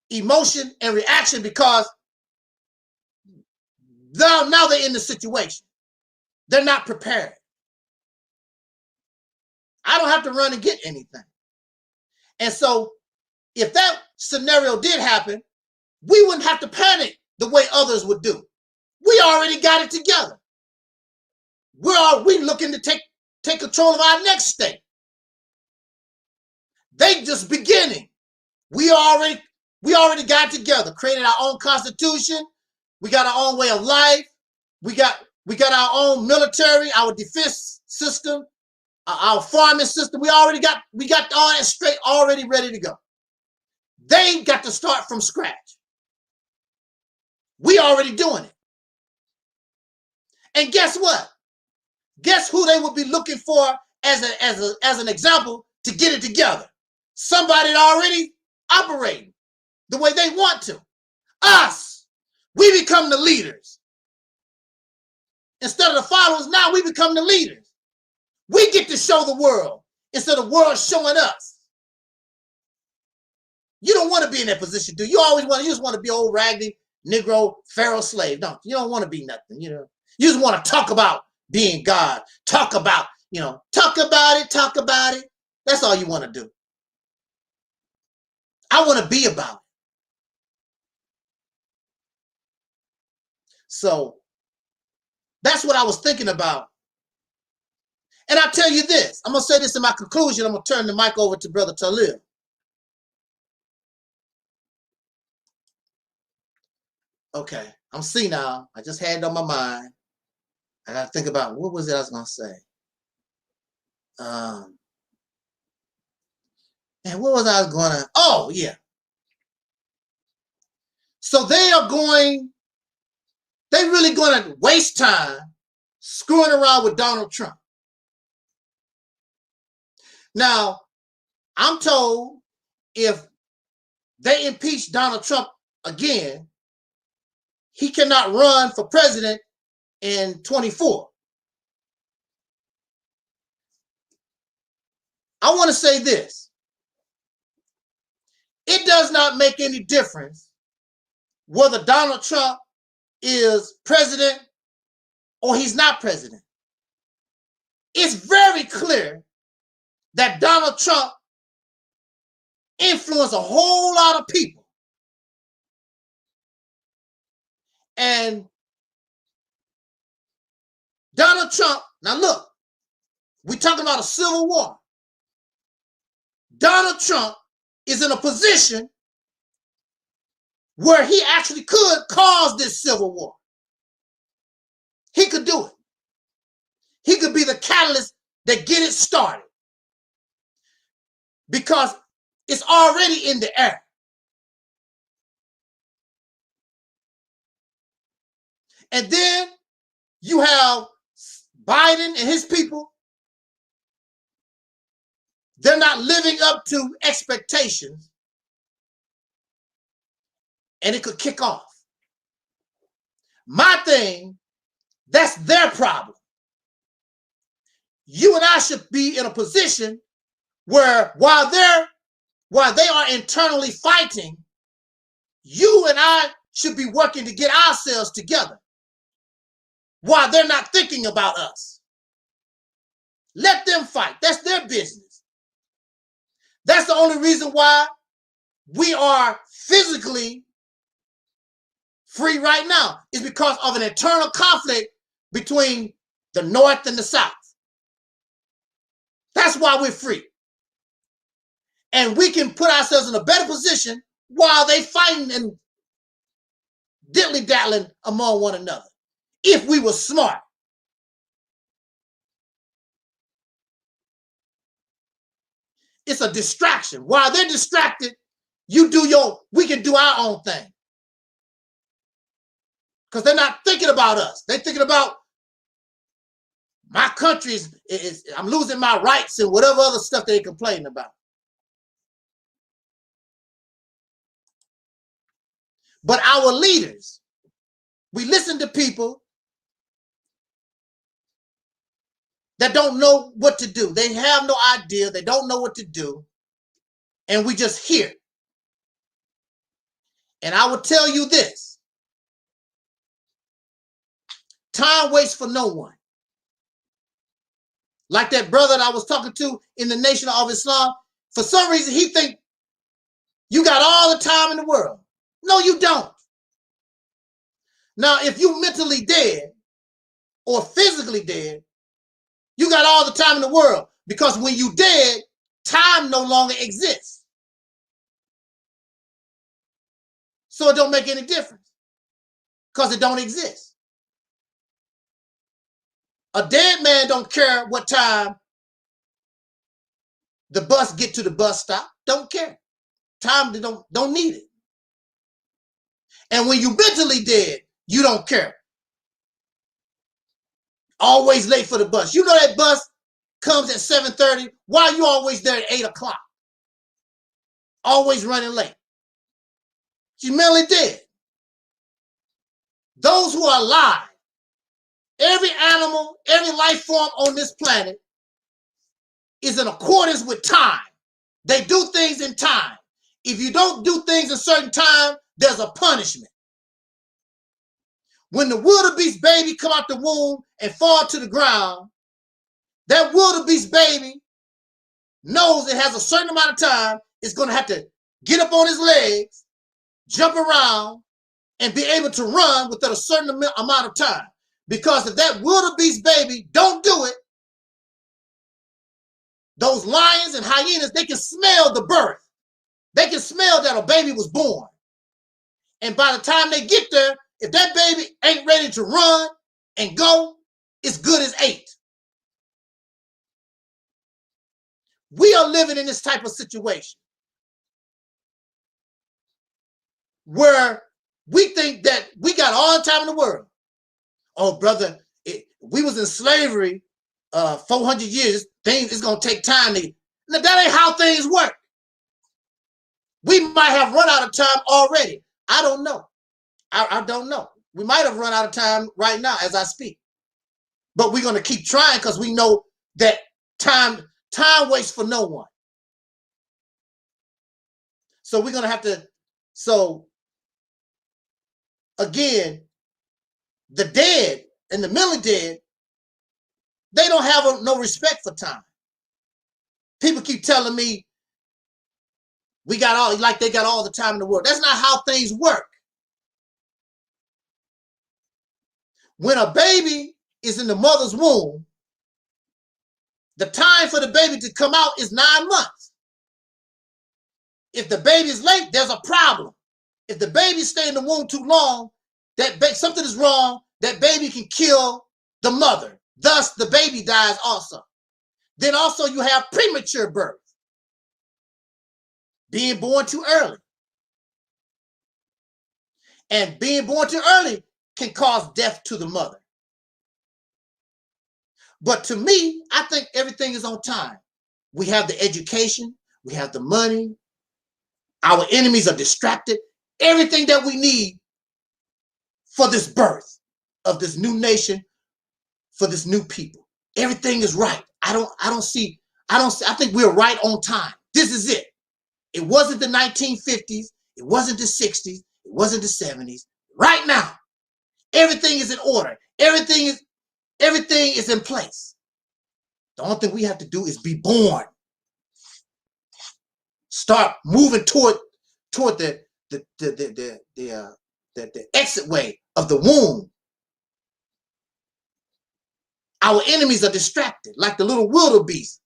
emotion and reaction because now they're in the situation. They're not prepared. I don't have to run and get anything. And so if that scenario did happen, we wouldn't have to panic the way others would do. We already got it together. We looking to take control of our next state. They just beginning. We already got it together, created our own constitution. We got our own way of life. We got our own military, our defense system, our farming system. We got all that straight, already ready to go. They got to start from scratch. We already doing it. And guess what? Guess who they would be looking for as an example to get it together? Somebody that already operating the way they want to. Us. We become the leaders. Instead of the followers, now we become the leaders. We get to show the world instead of the world showing us. You don't want to be in that position, do you? You just want to be old raggedy Negro Pharaoh slave, don't you? You don't want to be nothing, you know. You just want to talk about being God. Talk about it. That's all you want to do. I want to be about it. So that's what I was thinking about. And I'll tell you this. I'm going to say this in my conclusion. I'm going to turn the mic over to Brother Taalik. Okay, I'm senile. I just had it on my mind. I got to think about what was it I was going to say. And what was I going to? Oh, yeah. So they're really going to waste time screwing around with Donald Trump. Now, I'm told if they impeach Donald Trump again, he cannot run for president in 24. I want to say this. It does not make any difference whether Donald Trump is president or he's not president. It's very clear that Donald Trump influenced a whole lot of people. And Donald Trump, now look, we're talking about a civil war. Donald Trump is in a position where he actually could cause this civil war. He could do it. He could be the catalyst that get it started. Because it's already in the air. And then you have Biden and his people. They're not living up to expectations. and it could kick off. My thing, that's their problem. You and I should be in a position where while they are internally fighting, you and I should be working to get ourselves together while they're not thinking about us. Let them fight. That's their business. That's the only reason why we are physically free right now, is because of an internal conflict between the North and the South. That's why we're free. And we can put ourselves in a better position while they fighting and dilly-daddling among one another, if we were smart. It's a distraction. While they're distracted, we can do our own thing. Because they're not thinking about us. They're thinking about my country I'm losing my rights and whatever other stuff they're complaining about. But our leaders, we listen to people that don't know what to do. They have no idea. They don't know what to do. And we just hear. And I will tell you this. Time waits for no one. Like that brother that I was talking to in the Nation of Islam, for some reason he think you got all the time in the world. No, you don't. Now, if you mentally dead or physically dead, you got all the time in the world, because when you dead, time no longer exists. So it don't make any difference because it don't exist. A dead man don't care what time the bus get to the bus stop. Don't care. Time they don't need it. And when you mentally dead, you don't care. Always late for the bus. You know that bus comes at 7:30. Why are you always there at 8 o'clock? Always running late. You're mentally dead. Those who are alive, every animal, every life form on this planet is in accordance with time. They do things in time. If you don't do things in a certain time, there's a punishment. When the wildebeest baby come out the womb and fall to the ground, that wildebeest baby knows it has a certain amount of time. It's going to have to get up on his legs, jump around, and be able to run within a certain amount of time. Because if that wildebeest baby don't do it, those lions and hyenas, they can smell the birth. They can smell that a baby was born. And by the time they get there, if that baby ain't ready to run and go, it's good as 8. We are living in this type of situation where we think that we got all the time in the world. Oh, brother, we was in slavery 400 years. It's going to take time. Now, that ain't how things work. We might have run out of time already. I don't know. I don't know. We might have run out of time right now as I speak. But we're going to keep trying because we know that time waits for no one. So we're going to have to, again, the dead and the mentally dead, they don't have no respect for time. People keep telling me they got all the time in the world. That's not how things work. When a baby is in the mother's womb, the time for the baby to come out is 9 months. If the baby is late, there's a problem. If the baby stays in the womb too long, something is wrong. That baby can kill the mother. Thus, the baby dies also. Then also you have premature birth. Being born too early. And being born too early can cause death to the mother. But to me, I think everything is on time. We have the education. We have the money. Our enemies are distracted. everything that we need for this birth of this new nation, for this new people. Everything is right. I think we're right on time. This is it. It wasn't the 1950s. It wasn't the 60s. It wasn't the 70s. Right now, everything is in order. Everything is in place. The only thing we have to do is be born. Start moving toward the exit way of the womb. Our enemies are distracted, like the little wildebeest,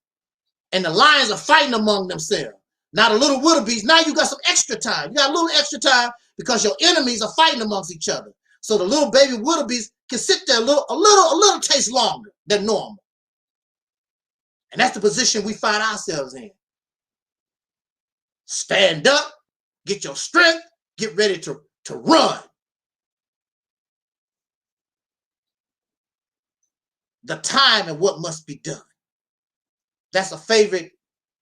and the lions are fighting among themselves. Now the little wildebeest, now you got some extra time. You got a little extra time because your enemies are fighting amongst each other. So the little baby wildebeest can sit there a little taste longer than normal. And that's the position we find ourselves in. Stand up, get your strength, get ready to run. The time and what must be done. That's a favorite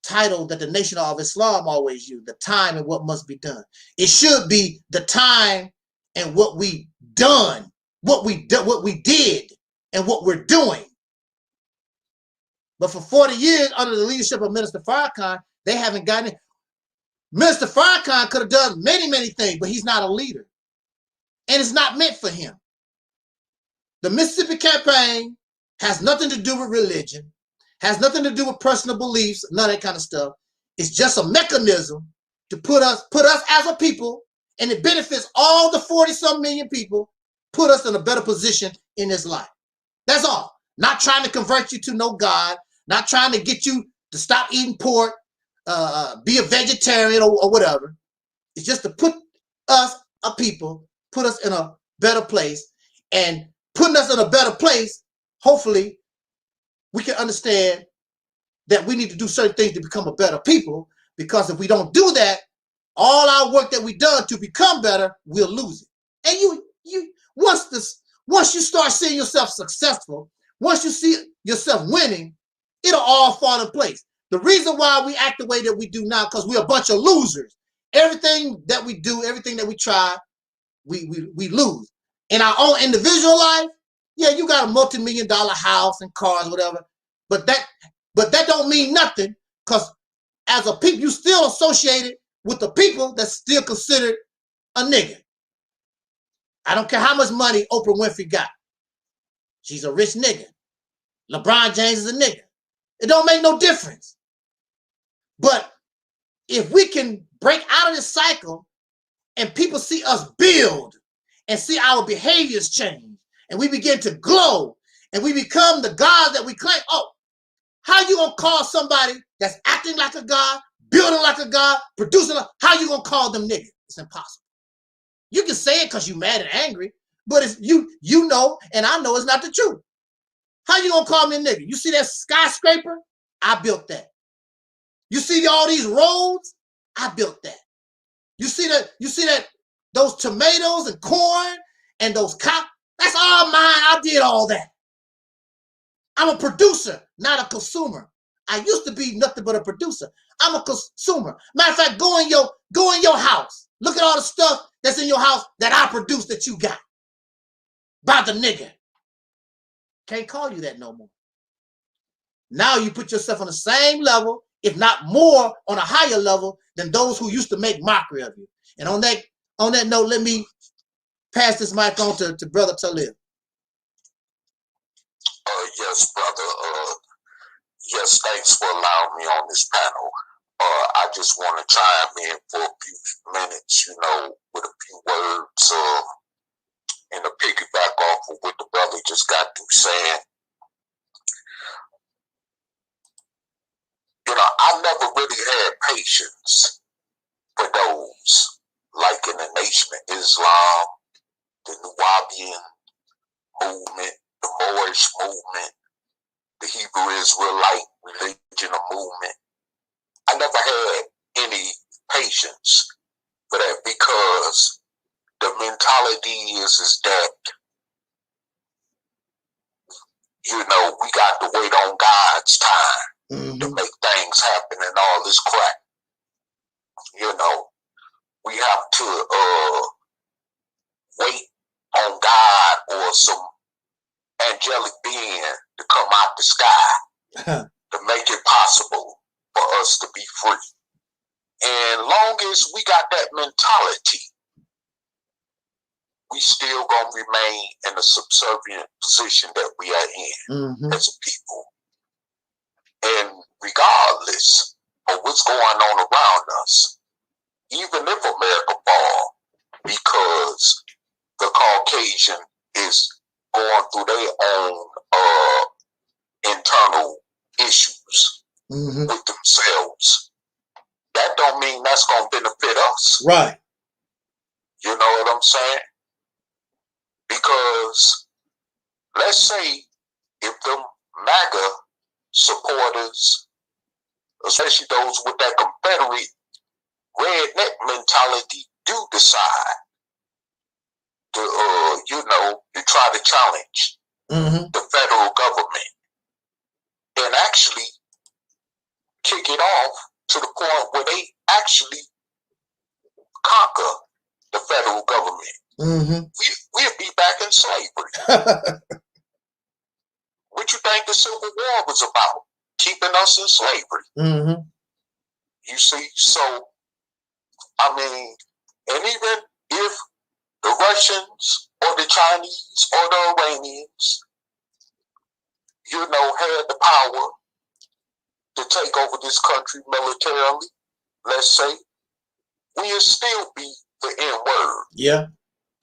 title that the Nation of Islam always use. The time and what must be done. It should be the time and what we done, what we did, and what we're doing. But for 40 years, under the leadership of Minister Farrakhan, they haven't gotten it. Minister Farrakhan could have done many, many things, but he's not a leader. And it's not meant for him. The Mississippi campaign has nothing to do with religion, has nothing to do with personal beliefs, none of that kind of stuff. It's just a mechanism to put us as a people, and it benefits all the 40-some million people, put us in a better position in this life. That's all. Not trying to convert you to no God, not trying to get you to stop eating pork, be a vegetarian or whatever. It's just to put us, a people, put us in a better place, and putting us in a better place, hopefully, we can understand that we need to do certain things to become a better people, because if we don't do that, all our work that we've done to become better, we'll lose it. And once you start seeing yourself successful, once you see yourself winning, it'll all fall in place. The reason why we act the way that we do now, because we're a bunch of losers. Everything that we do, everything that we try, we lose. In our own individual life, yeah, you got a multi-million-dollar house and cars, whatever, but that don't mean nothing, because as a people, you still associated with the people that's still considered a nigger. I don't care how much money Oprah Winfrey got. She's a rich nigger. LeBron James is a nigger. It don't make no difference. But if we can break out of this cycle and people see us build and see our behaviors change, and we begin to glow, and we become the God that we claim. Oh, how you gonna call somebody that's acting like a God, building like a God, producing how you gonna call them niggas? It's impossible. You can say it because you're mad and angry, but it's you know, and I know it's not the truth. How you gonna call me a nigga? You see that skyscraper? I built that. You see all these roads? I built that. You see that those tomatoes and corn and those cows? That's all mine. I did all that. I'm a producer, not a consumer. I used to be nothing but a producer. I'm a consumer. Matter of fact, go in your house. Look at all the stuff that's in your house that I produced that you got. By the nigga. Can't call you that no more. Now you put yourself on the same level, if not more, on a higher level than those who used to make mockery of you. And on that note, let me pass this mic on to Brother Taalik.
Yes, brother. Yes, thanks for allowing me on this panel. I just want to chime in for a few minutes, with a few words, and to piggyback off of what the brother just got through saying. I never really had patience for those, like in the Nation of Islam, the Nubian movement, the Moorish movement, the Hebrew Israelite religion or movement. I never had any patience for that, because the mentality is that, we got to wait on God's time to make things happen and all this crap. we have to wait on God or some angelic being to come out the sky to make it possible for us to be free. And long as we got that mentality, we still gonna remain in a subservient position that we are in as a people. And regardless of what's going on around us, even if America fall, because the Caucasian is going through their own internal issues with themselves, that don't mean that's going to benefit us.
Right.
You know what I'm saying? Because let's say if the MAGA supporters, especially those with that Confederate redneck mentality, do decide to, to try to challenge the federal government and actually kick it off to the point where they actually conquer the federal government. We'll be back in slavery. What you think the Civil War was about? Keeping us in slavery. You see, so, I mean, and even if the Russians or the Chinese or the Iranians, had the power to take over this country militarily, let's say, we'll still be the N-word.
Yeah.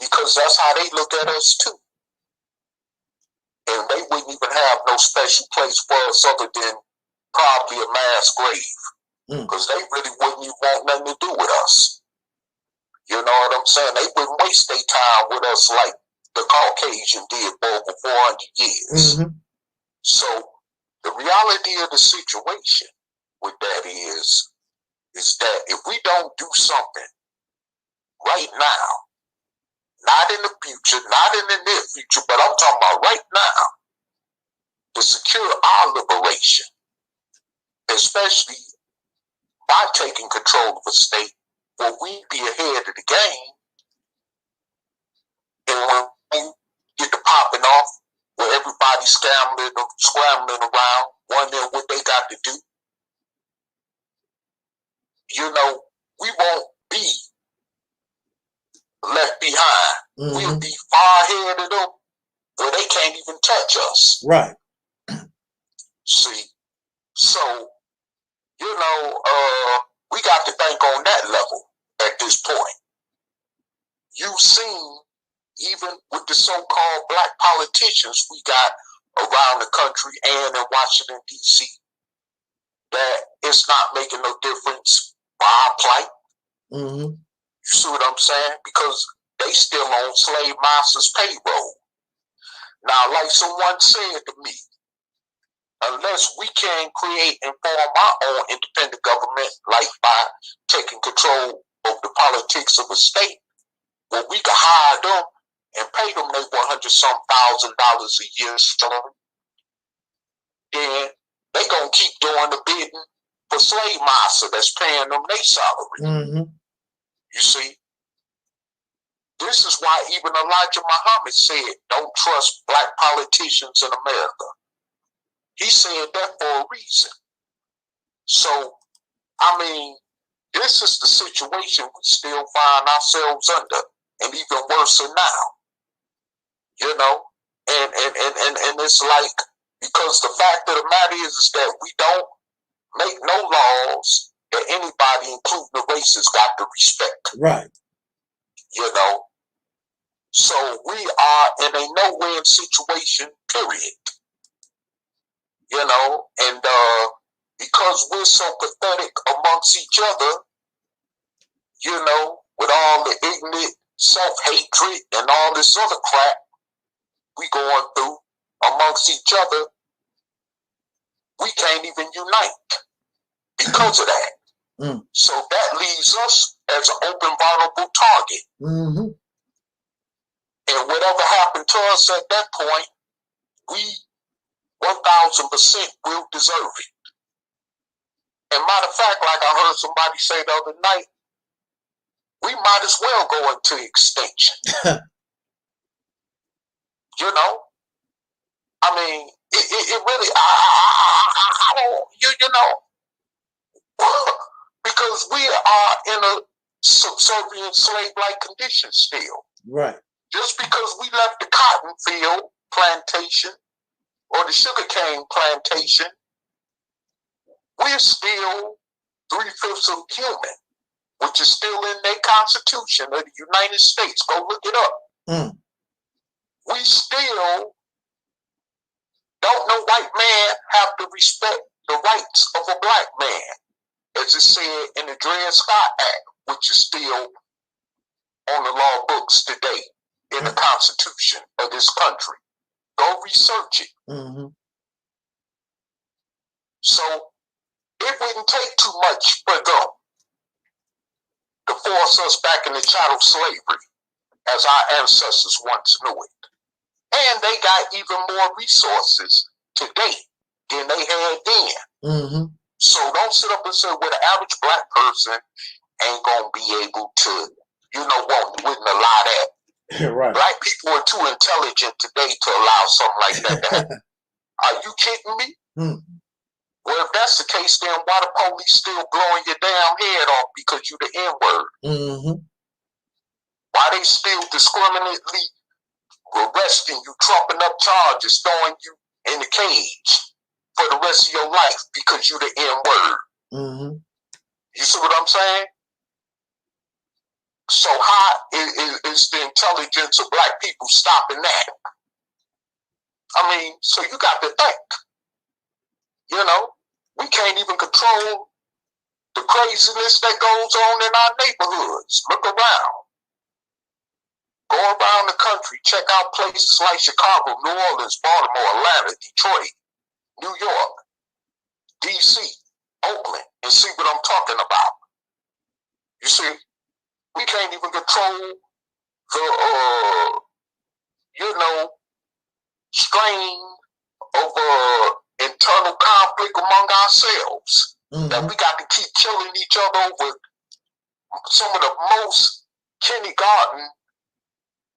Because that's how they look at us too. And they wouldn't even have no special place for us other than probably a mass grave. Because they really wouldn't even want nothing to do with us. You know what I'm saying? They wouldn't waste their time with us like the Caucasian did for over 400 years. So the reality of the situation with that is that if we don't do something right now, not in the future, not in the near future, but I'm talking about right now, to secure our liberation, especially by taking control of a state where we be ahead of the game, and when we get to popping off, where everybody's scrambling around, wondering what they got to do, we won't be left behind. We'll be far ahead of them where they can't even touch us.
Right.
See, so, we got to think on that level at this point. You've seen, even with the so-called black politicians we got around the country and in Washington, D.C., that it's not making no difference for our plight. You see what I'm saying? Because they still on slave masters' payroll. Now, like someone said to me, unless we can create and form our own independent government, like by taking control of the politics of a state, where we can hire them and pay them their $100,000 a year salary, then they gonna keep doing the bidding for slave master that's paying them their salary. You see, this is why even Elijah Muhammad said, "Don't trust black politicians in America." He said that for a reason. So, I mean, this is the situation we still find ourselves under, and even worse now. And it's like, because the fact of the matter is that we don't make no laws that anybody, including the races, got to respect.
Right.
So we are in a no-win situation, period. And because we're so pathetic amongst each other, with all the ignorant self-hatred and all this other crap we going through amongst each other, we can't even unite because of that. So that leaves us as an open, vulnerable target. And whatever happened to us at that point, we 1,000% will deserve it. And matter of fact, like I heard somebody say the other night, we might as well go into extinction. You know? I mean, it really, I don't, you know, because we are in a subservient slave-like condition still.
Right.
Just because we left the cotton field plantation or the sugarcane plantation, we're still 3/5 of human, which is still in their Constitution of the United States. Go look it up. We still don't know white man have to respect the rights of a black man, as it said in the Dred Scott Act, which is still on the law books today in the Constitution of this country. Go research it. So it wouldn't take too much for them to force us back into chattel slavery as our ancestors once knew it. And they got even more resources today than they had then. So don't sit up and say, well, the average black person ain't going to be able to, you know, wouldn't allow that.
Right.
Black people are too intelligent today to allow something like that to happen. Are you kidding me? Well, if that's the case, then why the police still blowing your damn head off because you the N-word? Why they still discriminately arresting you, trumping up charges, throwing you in the cage for the rest of your life because you the N-word? You see what I'm saying? So how is the intelligence of black people stopping that? I mean, so you got to think. You know, we can't even control the craziness that goes on in our neighborhoods. Look around. Go around the country, check out places like Chicago, New Orleans, Baltimore, Atlanta, Detroit, New York, DC, Oakland, and see what I'm talking about. You see, we can't even control the, you know, strain of internal conflict among ourselves. That we got to keep killing each other over some of the most kindergarten,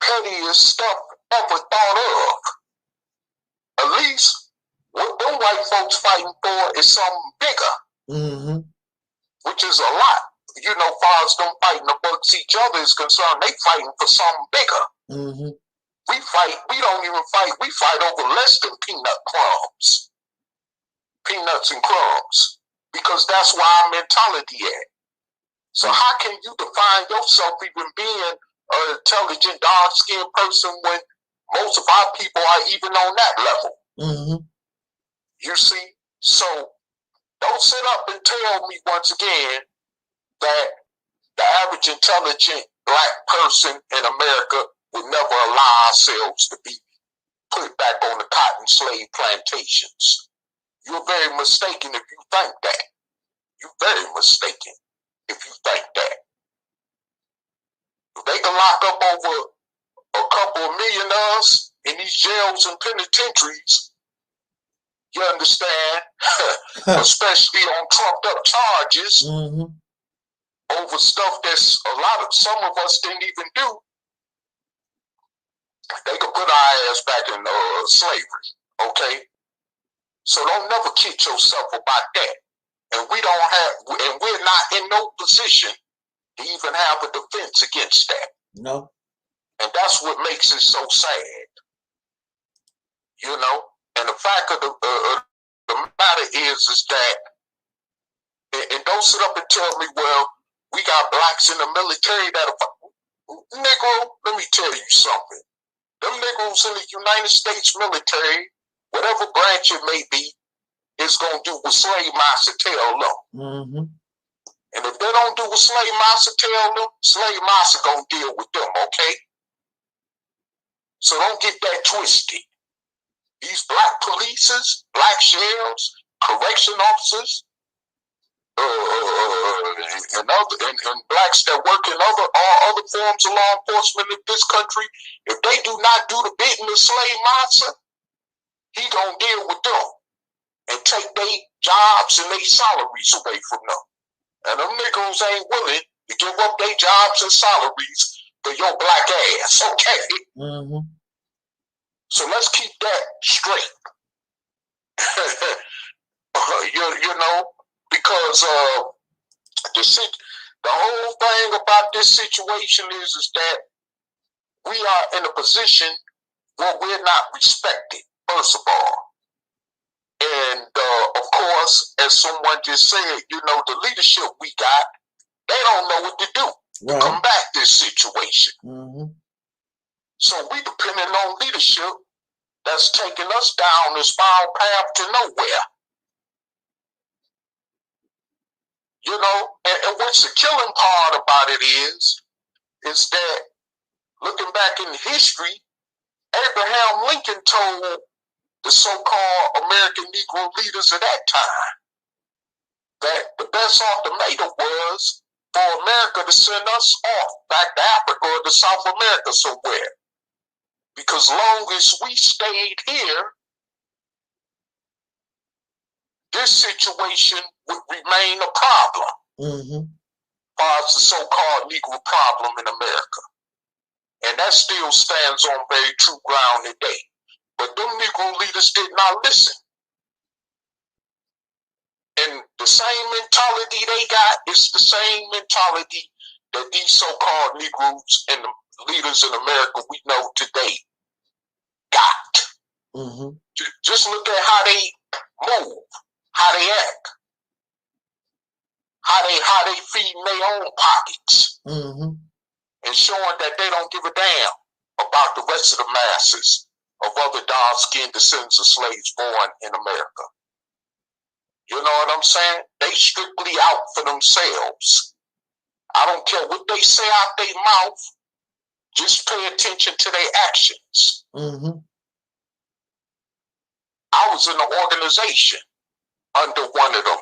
pettiest stuff ever thought of. At least what them white folks fighting for is something bigger, which is a lot. You know, far as them fighting amongst each other is concerned, they fighting for something bigger. We fight, we don't even fight, we fight over less than peanuts and crumbs, because that's where our mentality at. So how can you define yourself even being an intelligent, dark-skinned person when most of our people are even on that level? You see? So don't sit up and tell me once again that the average intelligent black person in America would never allow ourselves to be put back on the cotton slave plantations. You're very mistaken if you think that. You're very mistaken if you think that. If they can lock up over a couple of million of us in these jails and penitentiaries, you understand, especially on trumped up charges, over stuff that's some of us didn't even do, they could put our ass back in slavery, okay? So don't never kid yourself about that. And we're not in no position to even have a defense against that.
No. And
that's what makes it so sad. You know? And the fact of the matter is that, and don't sit up and tell me, well, we got blacks in the military that are, Negro, let me tell you something. Them Negroes in the United States military, whatever branch it may be, is going to do what slave master tell them. And if they don't do what slave master tell them, slave master going to deal with them, okay? So don't get that twisted. These black polices, black sheriffs, correction officers, and blacks that work in all other forms of law enforcement in this country, if they do not do the bidding of slave master, he gonna deal with them and take their jobs and their salaries away from them. And them niggas ain't willing to give up their jobs and salaries for your black ass, okay?
Mm-hmm.
So let's keep that straight. you know, because the whole thing about this situation is that we are in a position where we're not respected, first of all. And of course, as someone just said, you know, the leadership we got, they don't know what to do to combat this situation.
Mm-hmm.
So we depending on leadership that's taking us down this spiral path to nowhere. You know, and what's the killing part about it is that looking back in history, Abraham Lincoln told the so-called American Negro leaders at that time that the best ultimatum was for America to send us off back to Africa or to South America somewhere. Because long as we stayed here, this situation would remain a problem.
Mm-hmm.
As far as the so-called Negro problem in America. And that still stands on very true ground today. But them Negro leaders did not listen. And the same mentality they got is the same mentality that these so-called Negroes and the leaders in America we know today got.
Mm-hmm.
Just look at how they move, how they act, how they feed in their own pockets,
Mm-hmm.
and showing that they don't give a damn about the rest of the masses of other dark-skinned descendants of slaves born in America. You know what I'm saying? They strictly out for themselves. I don't care what they say out their mouth. Just pay attention to their actions.
Mm-hmm.
I was in an organization under one of them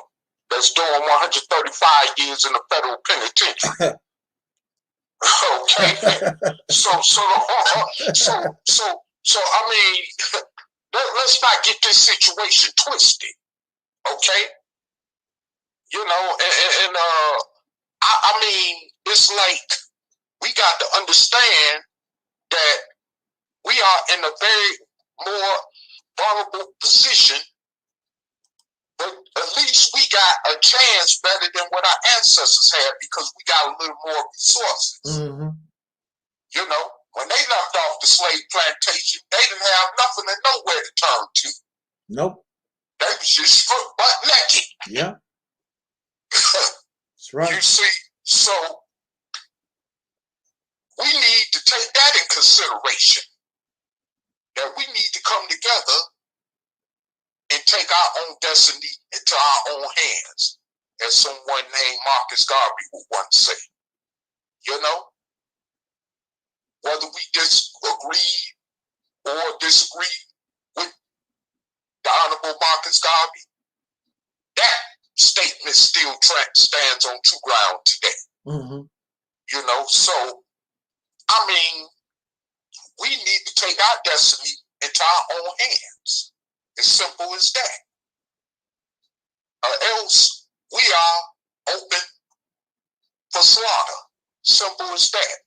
that's doing 135 years in the federal penitentiary. Okay, so I mean, let's not get this situation twisted. Okay, you know, and I mean, it's like we got to understand that we are in a very more vulnerable position, but at least we got a chance better than what our ancestors had because we got a little more resources.
Mm-hmm.
You know, when they left off the slave plantation, they didn't have nothing and nowhere to turn to.
Nope.
They was just stripped butt naked.
Yeah. That's right.
You see, so we need to take that in consideration. That we need to come together and take our own destiny into our own hands, as someone named Marcus Garvey would once say. You know, whether we disagree or disagree with the Honorable Marcus Garvey, that statement still stands on true ground today.
Mm-hmm.
You know, so, I mean, we need to take our destiny into our own hands. As simple as that. Or else we are open for slaughter. Simple as that.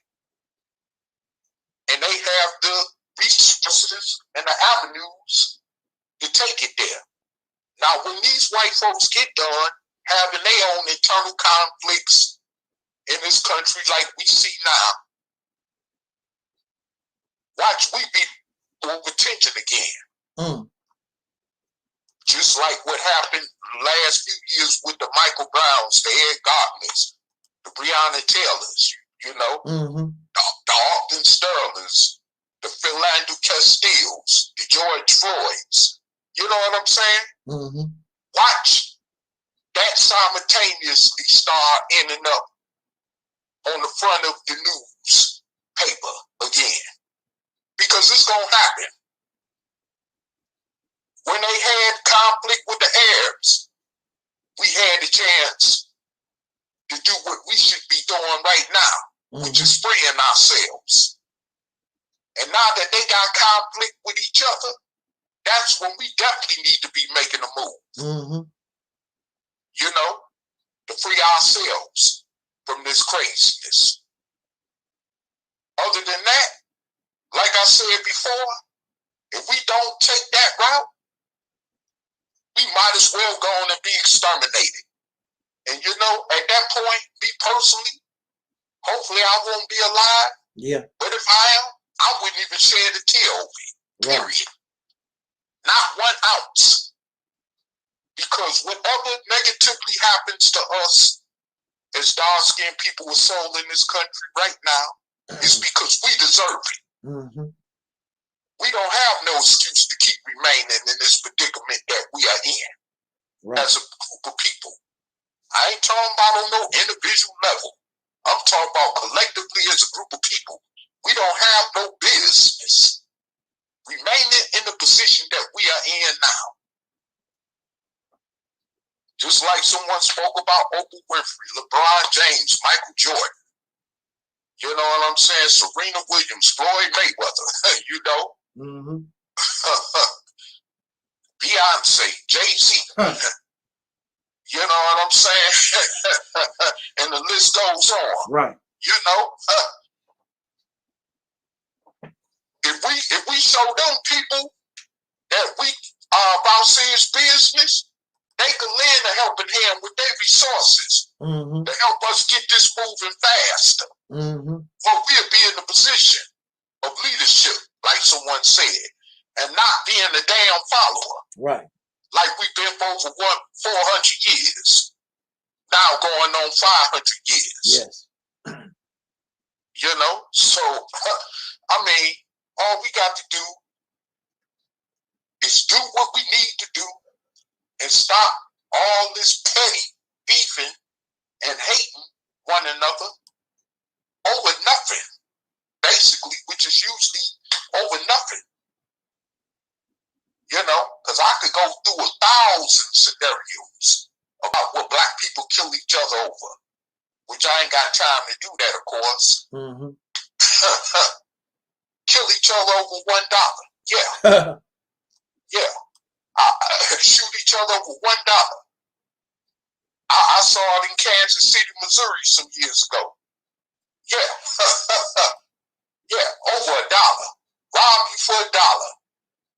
And they have the resources and the avenues to take it there. Now, when these white folks get done having their own internal conflicts in this country like we see now, watch we be full attention again.
Mm.
Just like what happened last few years with the Michael Browns, the Ed Gartners, the Breonna Taylors, you know,
Mm-hmm.
the Alton Sterlings, the Philando Castiles, the George Floyds. You know what I'm saying?
Mm-hmm.
Watch that simultaneously start ending up on the front of the newspaper again. Because it's going to happen. When they had conflict with the Arabs, we had a chance to do what we should be doing right now, which is freeing ourselves. And now that they got conflict with each other, that's when we definitely need to be making a move.
Mm-hmm.
You know, to free ourselves. from this craziness. Other than that, like I said before, if we don't take that route, we might as well go on and be exterminated. And you know, at that point, me personally, hopefully I won't be alive.
Yeah.
But if I am, I wouldn't even shed a tear over it. Period.
Right.
Not 1 ounce. Because whatever negatively happens to us as dark-skinned people with soul in this country right now is because we deserve it.
Mm-hmm.
We don't have no excuse to keep remaining in this predicament that we are in as a group of people. I ain't talking about on no individual level. I'm talking about collectively as a group of people. We don't have no business remaining in the position that we are in now. Just like someone spoke about Oprah Winfrey, LeBron James, Michael Jordan. You know what I'm saying? Serena Williams, Floyd Mayweather, you know?
Mm-hmm.
Beyonce, Jay-Z. You know what I'm saying? And the list goes on.
Right.
You know? If we show them people that we are about serious business, they can lend a helping hand with their resources to help us get this moving faster. Well, we'll be in the position of leadership, like someone said, and not being a damn follower.
Right.
Like we've been for over 400 years. Now going on 500 years.
Yes.
You know? So, I mean, all we got to do is do what we need to do and stop all this petty beefing and hating one another over nothing, basically, which is usually over nothing. You know, because I could go through 1,000 scenarios about what black people kill each other over, which I ain't got time to do that, of course. Kill each other over $1. Yeah. Yeah. Shoot each other over $1. I saw it in Kansas City, Missouri some years ago. Yeah. Yeah, over $1. Rob you for $1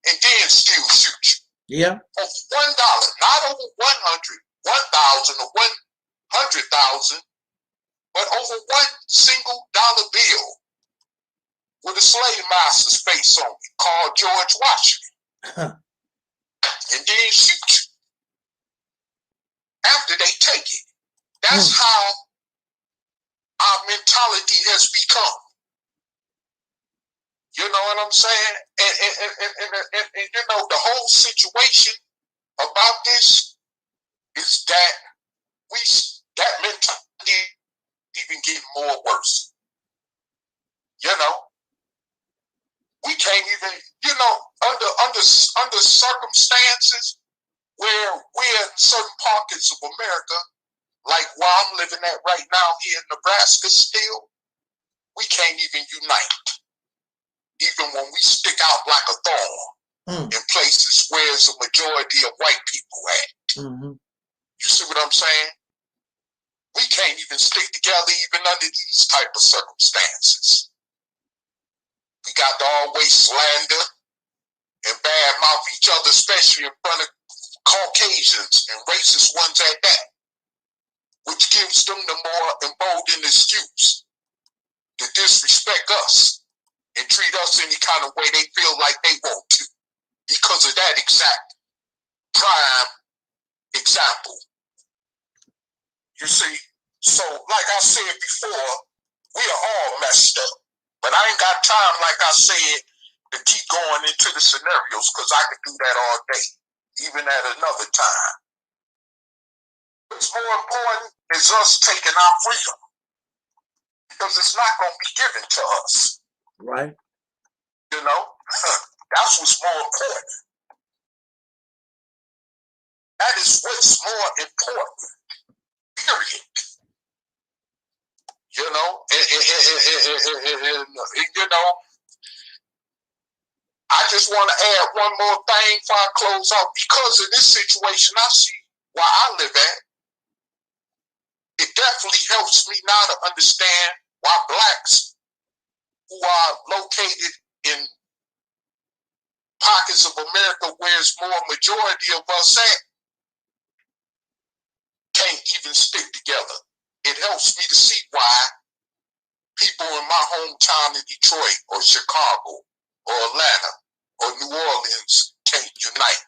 and then still shoot you.
Yeah.
Over $1, not over 100, 1,000 or 100,000, but over one single dollar bill with a slave master's face on it called George Washington. And then shoot you after they take it. That's how our mentality has become. You know what I'm saying? And you know, the whole situation about this is that that mentality even getting more worse. You know, we can't even, you know, under circumstances where we're in certain pockets of America, like where I'm living at right now here in Nebraska still, we can't even unite. Even when we stick out like a thorn in places where there's a majority of white people at. You see what I'm saying? We can't even stick together even under these type of circumstances. We got to always slander and badmouth each other, especially in front of Caucasians and racist ones at that, which gives them the more emboldened excuse to disrespect us and treat us any kind of way they feel like they want to because of that exact prime example. You see, so like I said before, we are all messed up. But I ain't got time, like I said, to keep going into the scenarios because I could do that all day, even at another time. What's more important is us taking our freedom because it's not going to be given to us.
Right.
You know, that's what's more important. That is what's more important. Period. You know, and you know, I just want to add one more thing before I close out. Because of this situation I see where I live at, it definitely helps me now to understand why blacks who are located in pockets of America where it's more majority of us at can't even stick together. It helps me to see why people in my hometown in Detroit or Chicago or Atlanta or New Orleans can't unite.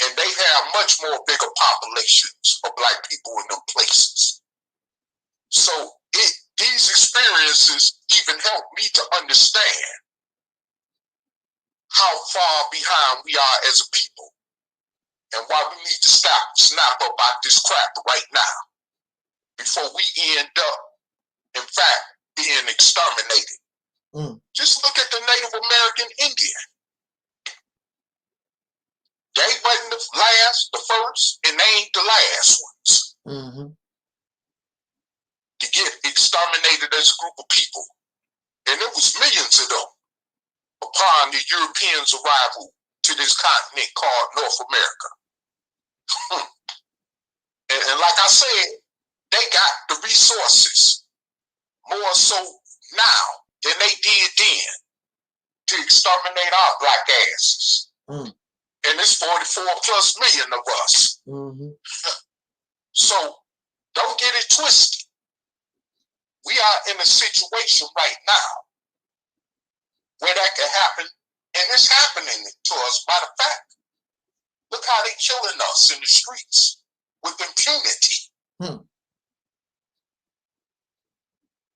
And they have much more bigger populations of black people in them places. So these experiences even help me to understand how far behind we are as a people and why we need to snap up out this crap right now before we end up, in fact, being exterminated. Just look at the Native American Indian. They wasn't the first, and they ain't the last ones to get exterminated as a group of people. And it was millions of them upon the Europeans' arrival to this continent called North America. And like I said, they got the resources more so now than they did then to exterminate our black asses. And it's 44 plus million of us. So don't get it twisted. We are in a situation right now where that could happen, and it's happening to us. Matter of fact, look how they killing us in the streets with impunity.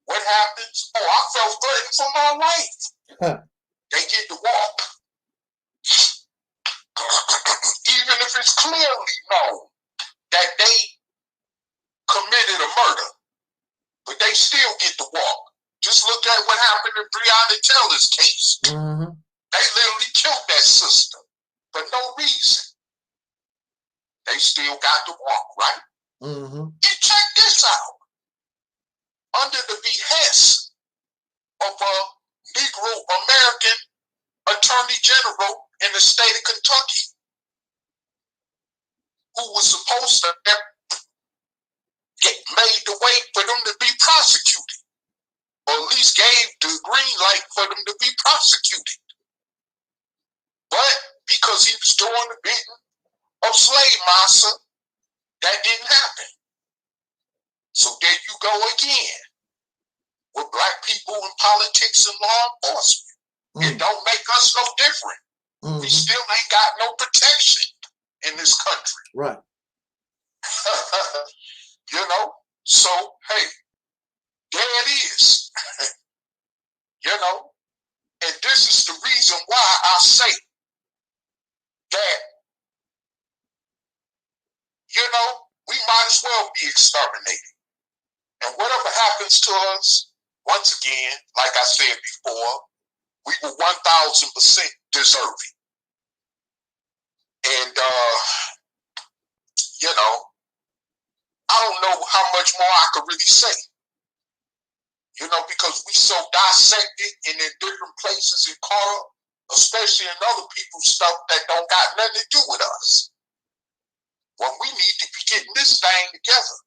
What happens? Oh, I felt threatened for my life. They get to walk. Even if it's clearly known that they committed a murder, but they still get to walk. Just look at what happened in Breonna Taylor's case. They literally killed that sister for no reason. They still got to walk, right? And check this out. Under the behest of a Negro American Attorney General in the state of Kentucky, who was supposed to get made the way for them to be prosecuted, or at least gave the green light for them to be prosecuted. But because he was doing the bidding of slave master, that didn't happen. So there you go again with black people in politics and law enforcement. It don't make us no different. We still ain't got no protection in this country.
Right.
You know, so hey, there it is. You know, and this is the reason why I say that, you know, we might as well be exterminated. And whatever happens to us, once again, like I said before, we were 1000% deserving. And, you know, I don't know how much more I could really say. You know, because we so dissected and in different places and caught up, especially in other people's stuff that don't got nothing to do with us. Well, we need to be getting this thing together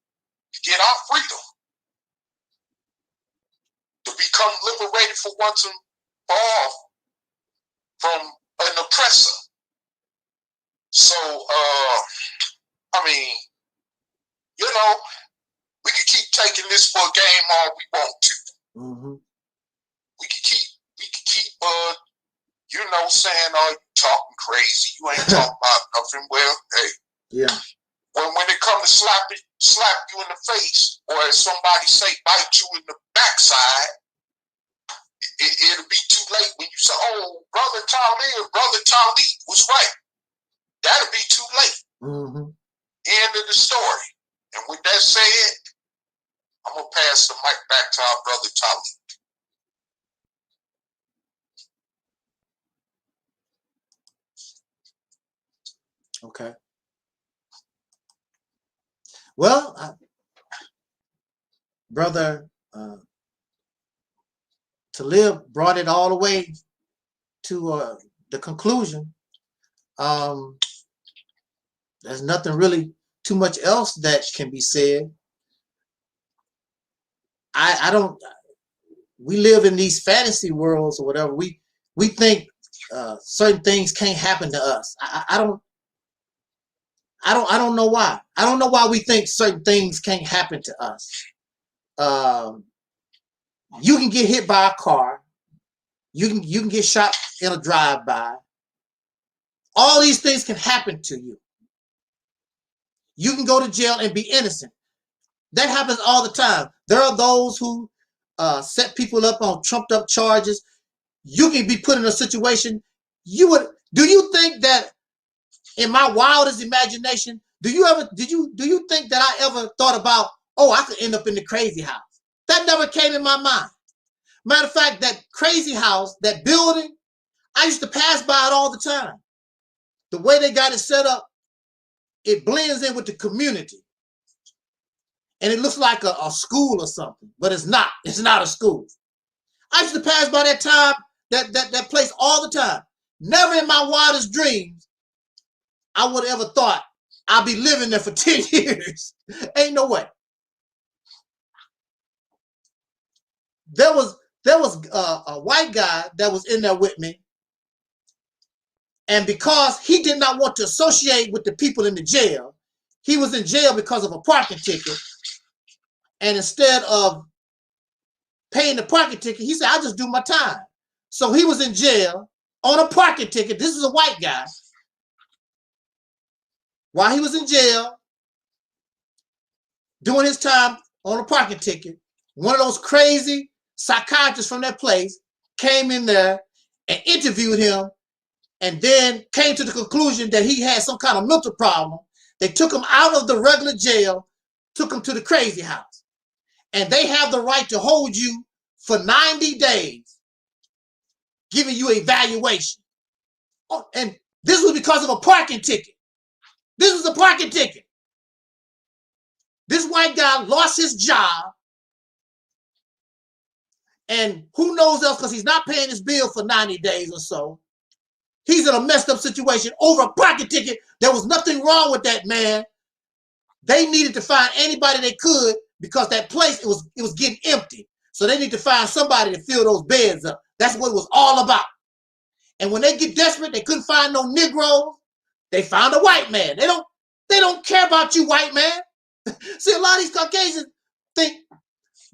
to get our freedom, to become liberated for once and for all from an oppressor. So, I mean, you know, we can keep taking this for a game all we want to. We can keep, you know, saying, oh, you talking crazy. You ain't talking about nothing. Well, hey.
Yeah.
When it comes to slap you in the face, or as somebody say, bite you in the backside, it'll be too late when you say, oh, Brother Taalik was right. That'll be too late. End of the story. And with that said, I'm going to pass the mic back to our brother Taalik.
Okay. Well, Brother Talib brought it all the way to the conclusion. There's nothing really too much else that can be said. I don't. We live in these fantasy worlds or whatever. We think certain things can't happen to us. I don't know why. I don't know why we think certain things can't happen to us. You can get hit by a car. You can get shot in a drive-by. All these things can happen to you. You can go to jail and be innocent. That happens all the time. There are those who set people up on trumped up charges. You can be put in a situation. Do you think that in my wildest imagination, do you think that I ever thought about, oh, I could end up in the crazy house? That never came in my mind. Matter of fact, that crazy house, that building, I used to pass by it all the time. The way they got it set up, it blends in with the community. And it looks like a school or something, but it's not. It's not a school. I used to pass by that place all the time. Never in my wildest dreams I would have ever thought I'd be living there for 10 years. Ain't no way. There was a white guy that was in there with me. And because he did not want to associate with the people in the jail, he was in jail because of a parking ticket. And instead of paying the parking ticket, he said, I'll just do my time. So he was in jail on a parking ticket. This is a white guy. While he was in jail, doing his time on a parking ticket, one of those crazy psychiatrists from that place came in there and interviewed him, and then came to the conclusion that he had some kind of mental problem. They took him out of the regular jail, took him to the crazy house. And they have the right to hold you for 90 days, giving you an evaluation. Oh, and this was because of a parking ticket. This was a parking ticket. This white guy lost his job. And who knows else, because he's not paying his bill for 90 days or so. He's in a messed up situation over a parking ticket. There was nothing wrong with that man. They needed to find anybody they could because that place, it was getting empty. So they need to find somebody to fill those beds up. That's what it was all about. And when they get desperate, they couldn't find no Negroes. They found a white man. They don't care about you, white man. See, a lot of these Caucasians think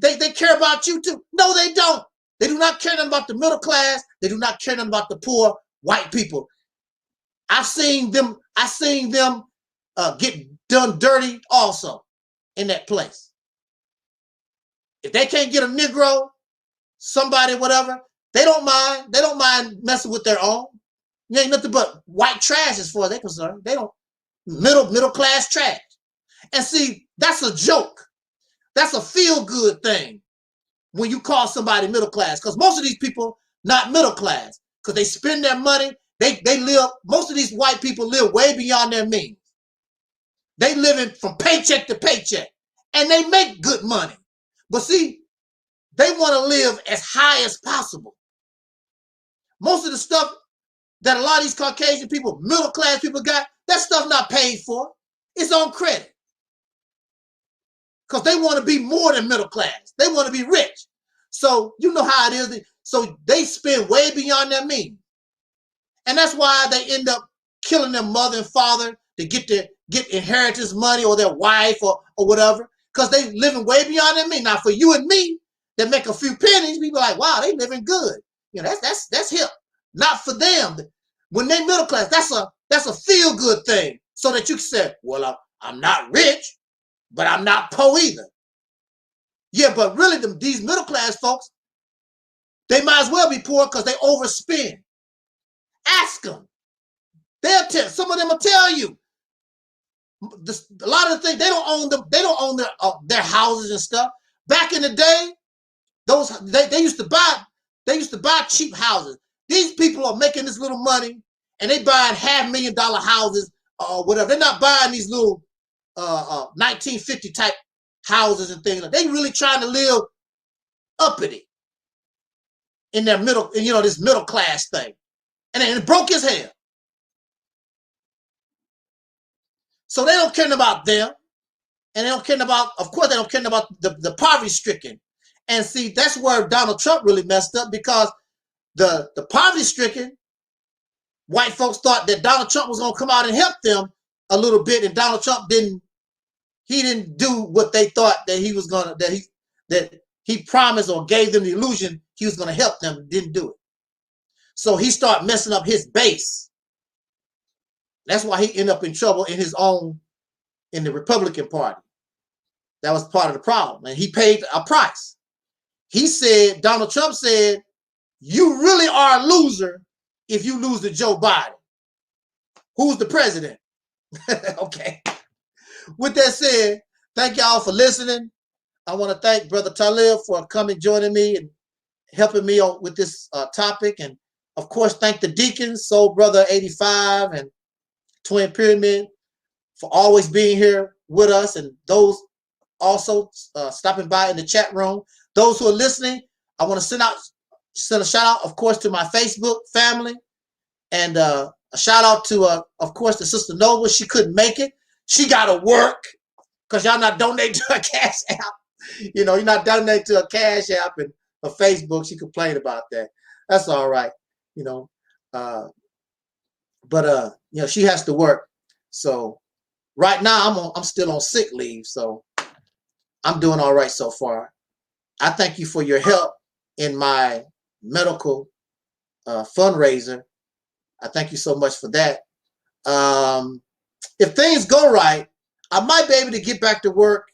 they care about you too. No, they don't. They do not care nothing about the middle class. They do not care nothing about the poor white people. I've seen them get done dirty also in that place. If they can't get a Negro, somebody, whatever, they don't mind. They don't mind messing with their own. You ain't nothing but white trash as far as they're concerned. They don't middle class trash. And see, that's a joke. That's a feel-good thing when you call somebody middle class, because most of these people not middle class, because they spend their money. They live, most of these white people live way beyond their means. They living from paycheck to paycheck, and they make good money. But see, they want to live as high as possible. Most of the stuff that a lot of these Caucasian people, middle class people got, that stuff not paid for. It's on credit. Because they want to be more than middle class. They want to be rich. So you know how it is. So they spend way beyond their means. And that's why they end up killing their mother and father to get inheritance money, or their wife or whatever, because they living way beyond their means. Now for you and me that make a few pennies, people are like, wow, they living good. You know, that's hip. Not for them. When they middle class, that's a feel good thing. So that you can say, well, I'm not rich, but I'm not poor either. Yeah, but really these middle class folks, they might as well be poor because they overspend. Ask them. They'll tell. Some of them will tell you. A lot of the things, they don't own them. They don't own their houses and stuff. Back in the day, they used to buy cheap houses. These people are making this little money, and they buying $500,000 houses or whatever. They're not buying these little 1950 type houses and things. They really trying to live uppity in their middle, this middle class thing. And it broke his hell. So they don't care about them. And they don't care about, of course, they don't care about the poverty stricken And see, that's where Donald Trump really messed up, because the poverty-stricken white folks thought that Donald Trump was going to come out and help them a little bit, and Donald Trump didn't do what they thought that he was going to, that he promised or gave them the illusion he was going to help them, didn't do it. So he started messing up his base. That's why he ended up in trouble in the Republican Party. That was part of the problem. And he paid a price. He said, Donald Trump said, you really are a loser if you lose to Joe Biden. Who's the president? Okay. With that said, thank y'all for listening. I want to thank Brother Taalik for coming, joining me, and helping me with this topic. And of course, thank the deacons, Soul Brother 85 and Twin Pyramid, for always being here with us, and those also stopping by in the chat room. Those who are listening, I want to send a shout out, of course, to my Facebook family, and a shout out to, of course, the Sister Nova. She couldn't make it. She got to work because y'all not donating to a Cash App. You know, you're not donating to a Cash App and a Facebook. She complained about that. That's all right. You know, but you know, she has to work. So right now I'm still on sick leave, so I'm doing all right so far. I thank you for your help in my medical fundraiser. I thank you so much for that. If things go right, I might be able to get back to work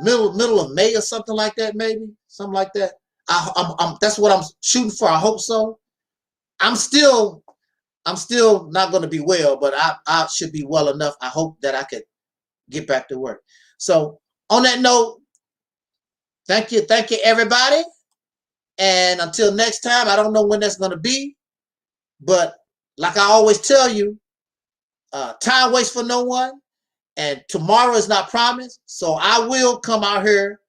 middle of May or something like that, maybe something like that. That's what I'm shooting for. I hope so. I'm still not going to be well, but I should be well enough. I hope that I could get back to work. So on that note, thank you everybody. And until next time, I don't know when that's going to be, but like I always tell you, time waits for no one, and tomorrow is not promised. So I will come out here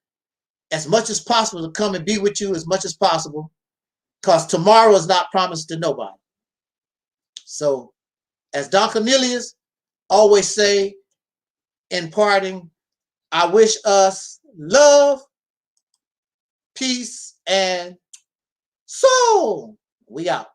as much as possible to come and be with you as much as possible, because tomorrow is not promised to nobody. So as Don Cornelius always say in parting, I wish us love, peace, and soul. We out.